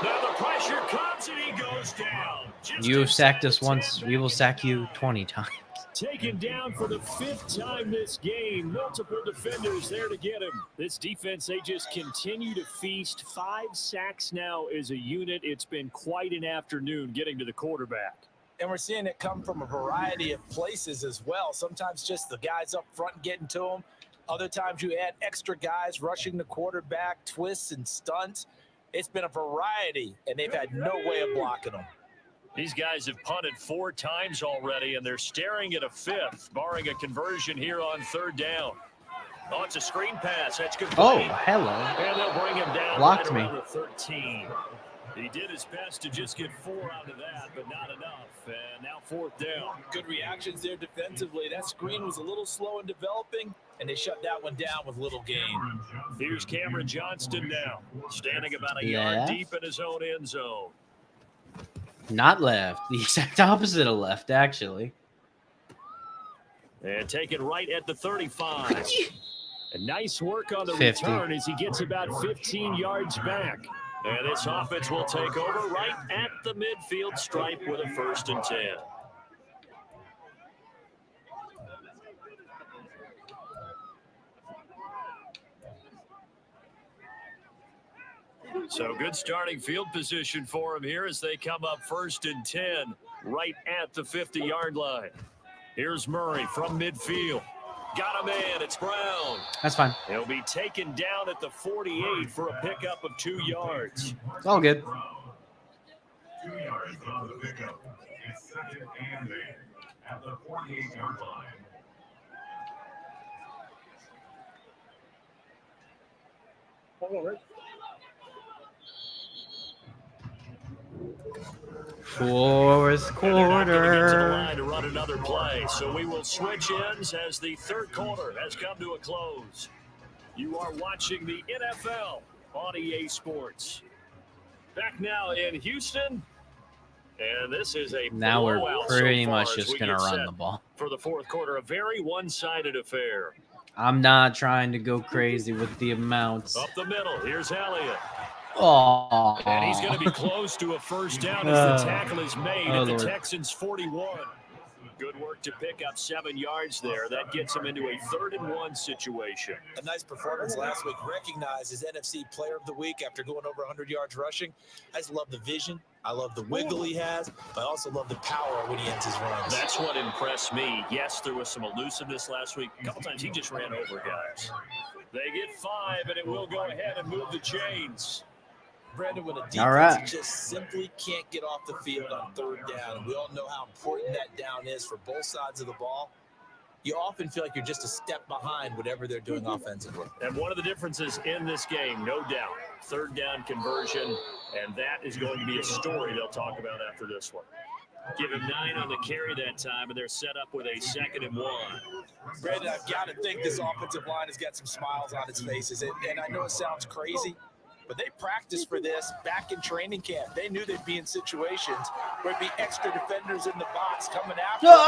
Now the pressure comes and he goes down. You have sacked us once. We will sack you 20 times. Taken down for the 5th time this game. Multiple defenders there to get him. This defense, they just continue to feast. 5 sacks now as a unit. It's been quite an afternoon getting to the quarterback. And we're seeing it come from a variety of places as well. Sometimes just the guys up front getting to them. Other times you add extra guys rushing the quarterback, twists and stunts. It's been a variety, and they've had no way of blocking them. These guys have punted 4 times already, and they're staring at a 5th, barring a conversion here on 3rd down. Oh, it's a screen pass. That's good play. Oh, hello. And they'll bring him down Blocked right around the 13. He did his best to just get 4 out of that, but not enough. And now 4th down. Good reactions there defensively. That screen was a little slow in developing, and they shut that one down with little gain. Here's Cameron Johnston now, standing about a yard deep in his own end zone. Not left. The exact opposite of left, actually. And taken right at the 35. And nice work on the 50. return as he gets about 15 yards back. And this offense will take over right at the midfield stripe with a 1st and 10. So good starting field position for him here as they come up 1st and 10 right at the 50-yard line. Here's Murray from midfield. Got a man. It's Brown. That's fine. He'll be taken down at the 48 for a pickup of 2 yards. It's all good. 2 yards on the pickup. It's 2nd and 8 at the 48-yard line. Fourth quarter. Line to run another play, so we will switch ends as the 3rd quarter has come to a close. You are watching the NFL on EA Sports. Back now in Houston, and this is a now we're pretty so much just gonna run the ball for the 4th quarter. A very one-sided affair. I'm not trying to go crazy with the amounts. Up the middle, here's Elliott. Oh, And he's going to be close to a first down as the tackle is made at the Texans' 41. Good work to pick up 7 yards there. That gets him into a 3rd-and-1 situation. A nice performance last week. Recognized as NFC Player of the Week after going over 100 yards rushing. I just love the vision. I love the wiggle he has, but I also love the power when he ends his runs. That's what impressed me. Yes, there was some elusiveness last week. A couple times he just ran over guys. They get 5, and it will go ahead and move the chains. Brandon, when a defense just simply can't get off the field on 3rd down, and we all know how important that down is for both sides of the ball, you often feel like you're just a step behind whatever they're doing offensively. And one of the differences in this game, no doubt, 3rd down conversion, and that is going to be a story they'll talk about after this one. Give him 9 on the carry that time, and they're set up with a 2nd-and-1. Brandon, I've got to think this offensive line has got some smiles on its faces, and I know it sounds crazy, but they practiced for this back in training camp. They knew they'd be in situations where there'd be extra defenders in the box coming after them.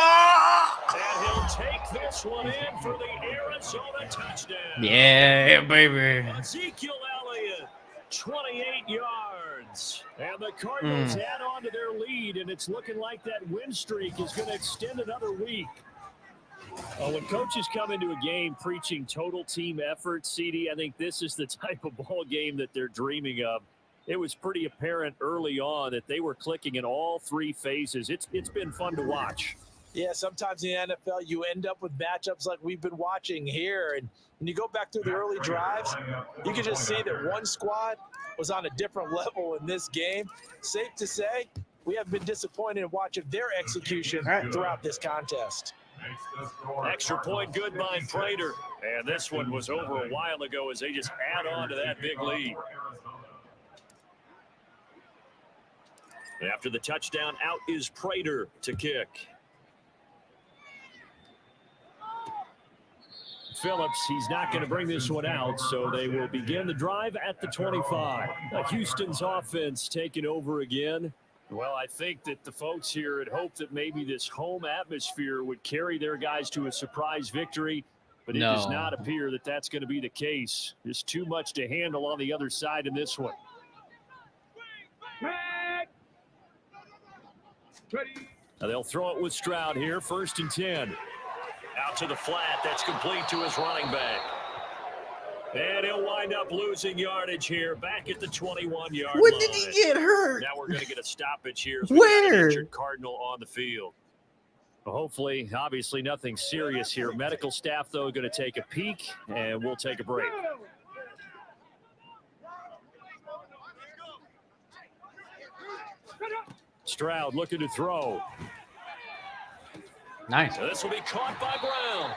And he'll take this one in for the Arizona touchdown. Yeah, baby. Ezekiel Elliott, 28 yards. And the Cardinals add on to their lead, and it's looking like that win streak is going to extend another week. When coaches come into a game preaching total team effort, CD, I think this is the type of ball game that they're dreaming of. It was pretty apparent early on that they were clicking in all 3 phases. It's been fun to watch. Yeah, sometimes in the NFL you end up with matchups like we've been watching here. And when you go back through the early drives, you can just see that one squad was on a different level in this game. Safe to say, we have been disappointed in watching their execution throughout this contest. Extra point good by Prater. And this one was over a while ago as they just add on to that big lead. After the touchdown, out is Prater to kick. Phillips, he's not going to bring this one out, so they will begin the drive at the 25. Houston's offense taking over again. Well, I think that the folks here had hoped that maybe this home atmosphere would carry their guys to a surprise victory, but it does not appear that that's going to be the case. There's too much to handle on the other side in this one. Now they'll throw it with Stroud here, 1st and 10. Out to the flat, that's complete to his running back. And he'll wind up losing yardage here, back at the 21-yard line. When did he get hurt? Now we're going to get a stoppage here. Where? Injured Cardinal on the field. Well, hopefully, obviously nothing serious here. Medical staff, though, going to take a peek, and we'll take a break. Stroud looking to throw. Nice. So this will be caught by Brown.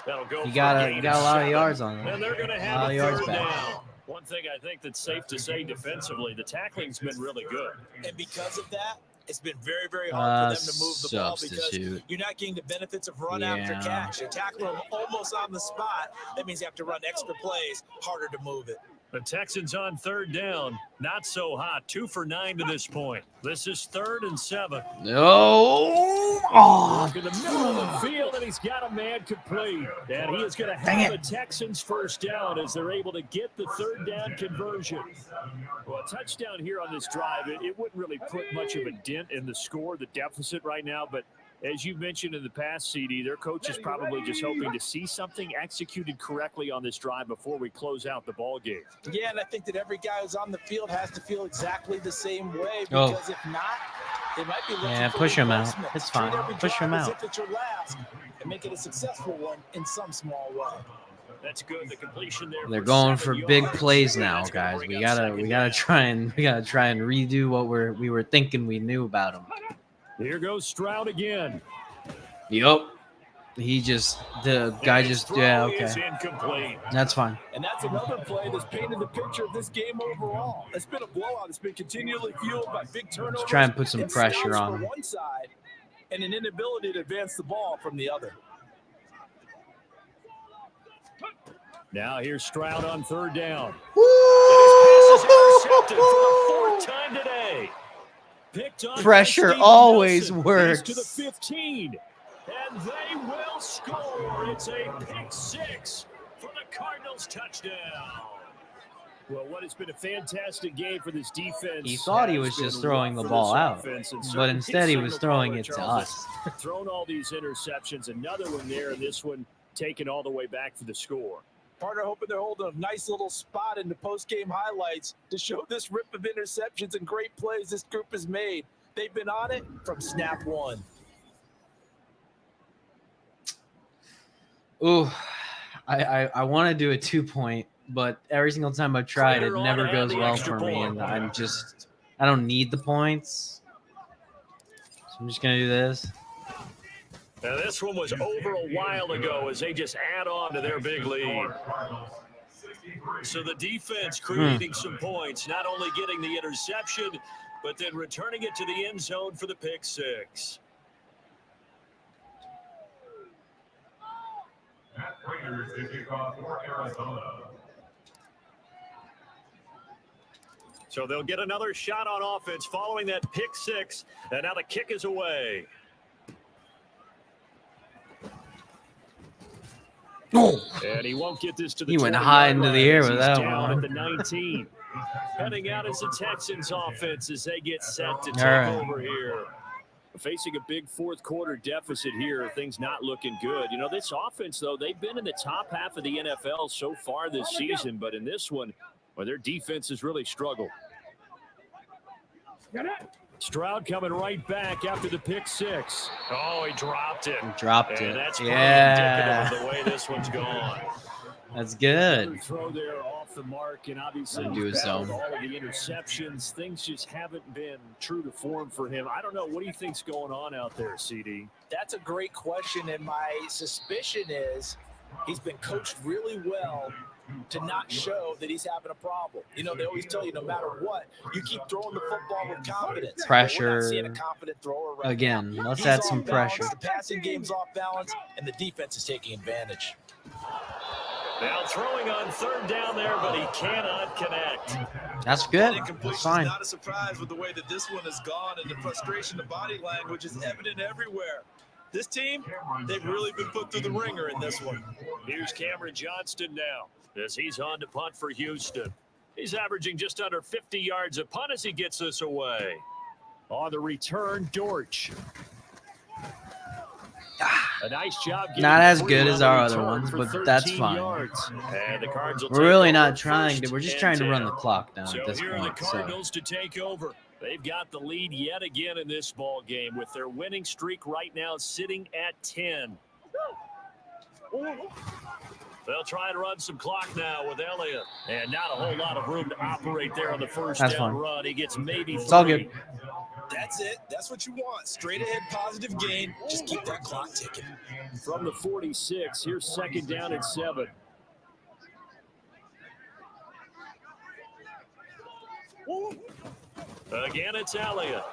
That'll go. You got a lot of yards on him. And they're going to have a 3rd down. One thing I think that's safe to say defensively, the tackling's been really good. And because of that, it's been very, very hard for them to move the ball because substitute. you're not getting the benefits of run after catch. You're tackling them almost on the spot. That means you have to run extra plays, harder to move it. The Texans on 3rd down. Not so hot. 2 for 9 to this point. This is 3rd and 7. No. In the middle of the field, and he's got a man complete. And he is going to have the Texans 1st down as they're able to get the 3rd down conversion. Well, a touchdown here on this drive, it wouldn't really put much of a dent in the score, the deficit right now, but as you mentioned in the past, CD, their coach is probably just hoping to see something executed correctly on this drive before we close out the ball game. Yeah, and I think that every guy who's on the field has to feel exactly the same way because if not, they might be looking for push him out. replacement. It's fine. Treat every Push him drive as out. if it's your last and make it a successful one in some small way. That's good. The completion there. They're going for big plays now, guys. We gotta try and redo what we were thinking we knew about them. Here goes Stroud again. Yup. The guy just okay. Incomplete. That's fine. And that's another play that's painted the picture of this game overall. It's been a blowout. It's been continually fueled by big turnovers. Let's try and put some pressure on him. One side and an inability to advance the ball from the other. Now here's Stroud on 3rd down. Woo! And his pass is intercepted for the 4th time today. Picked on Pressure always works. To the 15. And they will score. It's a pick 6 for the Cardinals touchdown. Well, what has been a fantastic game for this defense. He thought he was has been just throwing the rough for ball this out, offense, and but certainly instead he signal was throwing power, it to Charles, us. has thrown all these interceptions. Another one there, and this one taken all the way back for the score. Partner hoping they're holding a nice little spot in the post-game highlights to show this rip of interceptions and great plays this group has made. They've been on it from snap one. Ooh, I want to do a 2-point, but every single time I've tried, it Clear on never and goes the well extra for me, point. and I don't need the points. So I'm just going to do this. Now, this one was over a while ago as they just add on to their big lead. So the defense creating some points, not only getting the interception, but then returning it to the end zone for the pick six. Matt Raiders to kick off for Arizona. So they'll get another shot on offense following that pick six, and now the kick is away. And he won't get this to the He went 20-yard high into the line air as with he's that down one. at the 19. Heading out as the Texans offense as they get set to take right. over here. Facing a big fourth quarter deficit here, things not looking good. You know, this offense, though, they've been in the top half of the NFL so far this season, but in this one, well, their defense has really struggled. Stroud coming right back after the pick six. Oh, he dropped it. Dropped And it. that's probably Yeah. indicative of the way this one's gone. That's good. Throw there off the mark, and obviously Gonna do his he's battled zone. all of the interceptions. Things just haven't been true to form for him. I don't know. What do you think's going on out there, CD? That's a great question, and my suspicion is he's been coached really well to not show that he's having a problem. You know, they always tell you no matter what, you keep throwing the football with confidence. Pressure. We're not seeing a confident thrower right Again, now. let's He's add some off balance, pressure. The passing game's off balance, and the defense is taking advantage. Now throwing on third down there, but he cannot connect. That's good. That's Incompletion's fine. not a surprise with the way that this one has gone, and the frustration, the body language is evident everywhere. This team, they've really been put through the ringer in this one. Here's Cameron Johnston now as he's on to punt for Houston. He's averaging just under 50 yards a punt as he gets this away. On the return, Dortch. A nice job. Not as good getting as free our on other the return ones, for but that's 13 fine. yards. And the Cards will We're take really over not trying to. first We're just and trying to run 10. the clock down So at this here are the point. So Cardinals to take over. They've got the lead yet again in this ball game with their winning streak right now sitting at 10. They'll try and run some clock now with Elliott. And not a whole lot of room to operate there on the first That's down fine. run. He gets maybe it's all 3. good. That's it. That's what you want. Straight ahead, positive gain. Just keep that clock ticking. From the 46, here's second down at 7. Again, it's Elliott.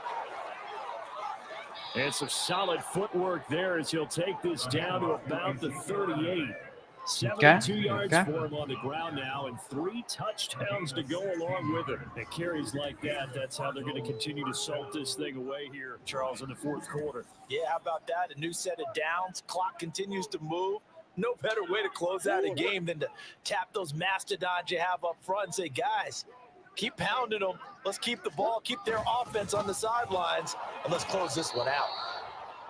And some solid footwork there as he'll take this down to about the 38. 72 yards for him on the ground now, and 3 touchdowns to go along with it. And carries like that, that's how they're going to continue to salt this thing away here, Charles, in the fourth quarter. Yeah, how about that? A new set of downs. Clock continues to move. No better way to close out a game than to tap those mastodons you have up front and say, guys, keep pounding them. Let's keep the ball, keep their offense on the sidelines, and let's close this one out.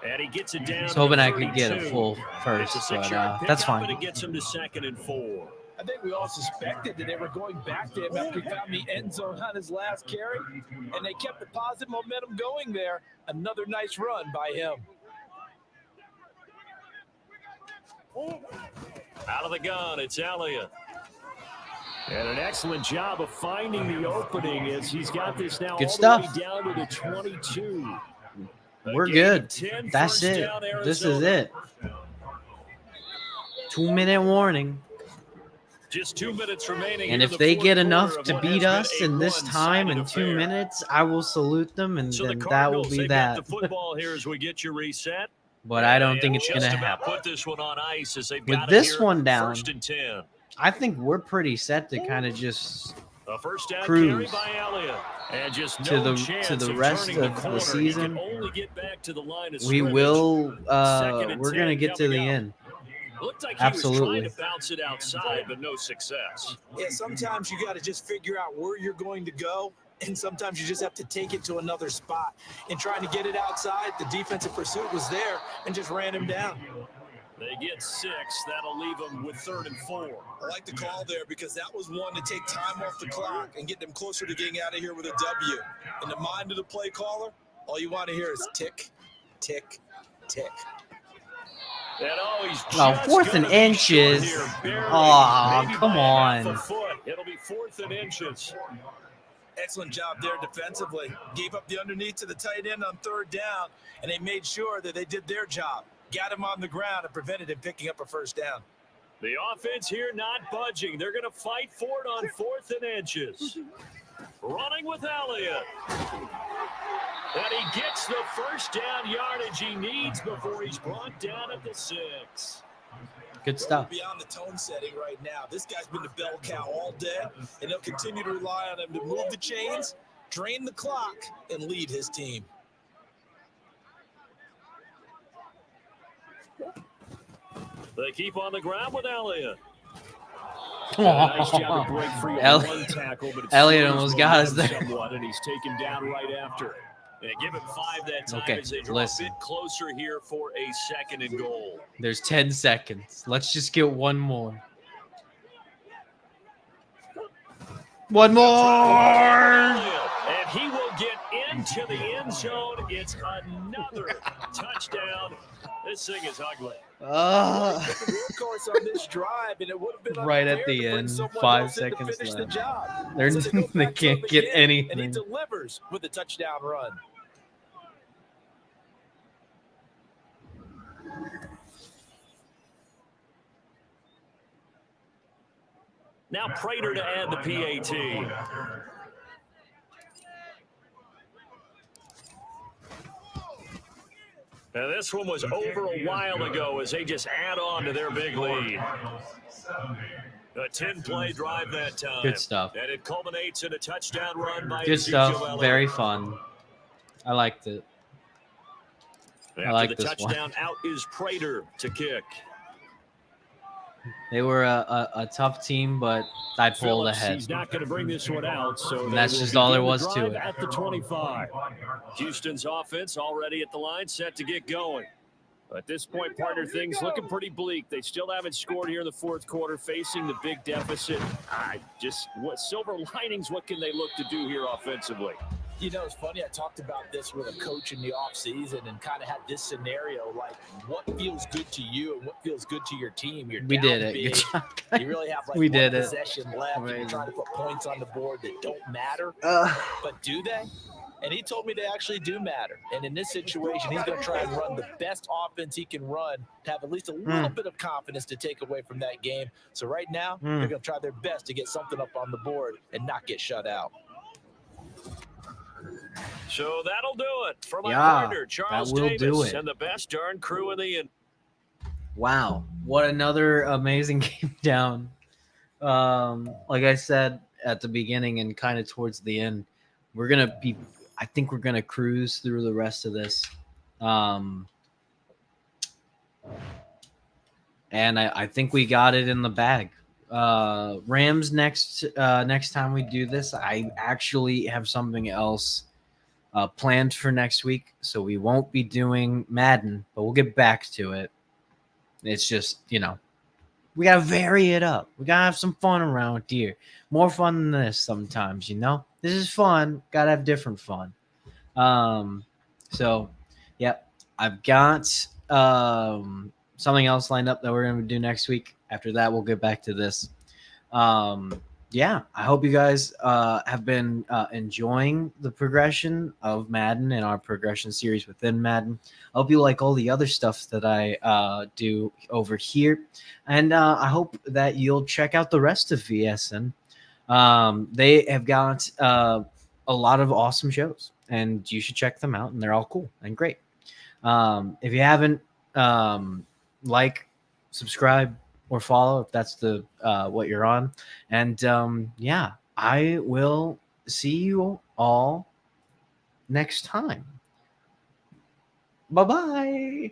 And he gets it down. I was to hoping the I could get a 32. full It's first, a but 6-yard that's pickup, and fine. it gets him to 2nd and 4. I think we all suspected that they were going back to him after he found the end zone on his last carry, and they kept the positive momentum going there. Another nice run by him. Out of the gun, it's Elliott. And an excellent job of finding the opening as he's got this now Good all stuff. the way down to the 22. We're A gain good. of 10, That's first it. down, This is Arizona. it. 2-minute warning. Just 2 minutes remaining. And in if the they fourth get quarter enough of to what beat has us been a in this time in one-sided 2 affair. minutes, I will salute them, and So the then that will Cardinals, be they've that. got the football here as we get you reset. But I don't think it's Just going to about happen. put this one on ice as they've With got it this here, one down, 1st and 10. I think we're pretty set to kind of just A first down cruise carry by Elliott. And just to no the chance rest turning of the corner. He season. can only get back to the line of We scrimmage. will. Second and We're 10 gonna get to the coming up. end. Looked like Absolutely. he was trying to bounce it outside, but no success. Yeah, sometimes you got to just figure out where you're going to go, and sometimes you just have to take it to another spot. And trying to get it outside, the defensive pursuit was there and just ran him down. They get 6. That'll leave them with 3rd and 4. I like the call there because that was one to take time off the clock and get them closer to getting out of here with a W. In the mind of the play caller, all you want to hear is tick, tick, tick. And he's Oh, 4th and inches. Oh, come on. It'll be 4th and inches. Excellent job there defensively. Gave up the underneath to the tight end on 3rd down, and they made sure that they did their job. Got him on the ground and prevented him picking up a 1st down. The offense here not budging. They're going to fight for it on 4th and inches. Running with Elliott. And he gets the 1st down yardage he needs before he's brought down at the 6. Good stuff. Beyond the tone setting right now. This guy's been the bell cow all day, and they'll continue to rely on him to move the chains, drain the clock, and lead his team. They keep on the ground with Elliott. Nice job to break free on one tackle, but Elliott almost got us there. Somewhat, and he's taken down right after it. And give him 5 that time as they draw a bit closer here for a 2nd and goal. There's 10 seconds. Let's just get one more. One more. And he will get into the end zone. It's another touchdown. This thing is ugly. Workhorse on this drive, and it would have been right at the end, 5 seconds left. They can't get anything. And he delivers with a touchdown run. Now Prater to add the PAT. Now this one was over a while ago as they just add on to their big lead. A 10-play drive that time. Good stuff. And it culminates in a touchdown run by Good stuff. Elliott. Very fun. I liked it. After I like the this touchdown, one. out is Prater to kick. They were a tough team, but I pulled Phillips, ahead. He's not going to bring this one out, so And that's just all there was to it. At the 25. Houston's offense already at the line, set to get going. At this point, partner, things looking pretty bleak. They still haven't scored here in the 4th quarter, facing the big deficit. What silver linings, what can they look to do here offensively? You know, it's funny. I talked about this with a coach in the offseason and kind of had this scenario, like what feels good to you and what feels good to your team. We did it. Good job. You really have like we one did it. possession left, and you're trying to put points on the board that don't matter. But do they? And he told me they actually do matter. And in this situation, he's going to try and run the best offense he can run to have at least a little bit of confidence to take away from that game. So right now, they're going to try their best to get something up on the board and not get shut out. So that'll do it for my partner, Charles that will Davis, do it. and the best darn crew in the end. Wow, what another amazing game down. Like I said at the beginning and kind of towards the end, I think we're gonna cruise through the rest of this. And I think we got it in the bag. Rams next time we do this, I actually have something else planned for next week, so we won't be doing Madden, but we'll get back to it. It's just, we gotta vary it up. We gotta have some fun around here. More fun than this sometimes, This is fun. Gotta have different fun. So, yep, I've got something else lined up that we're gonna do next week. After that, we'll get back to this. I hope you guys have been enjoying the progression of Madden and our progression series within Madden. I hope you like all the other stuff that I do over here. And I hope that you'll check out the rest of VSN. They have got a lot of awesome shows, and you should check them out, and they're all cool and great. If you haven't, subscribe, or follow if that's the what you're on. And I will see you all next time. Bye-bye.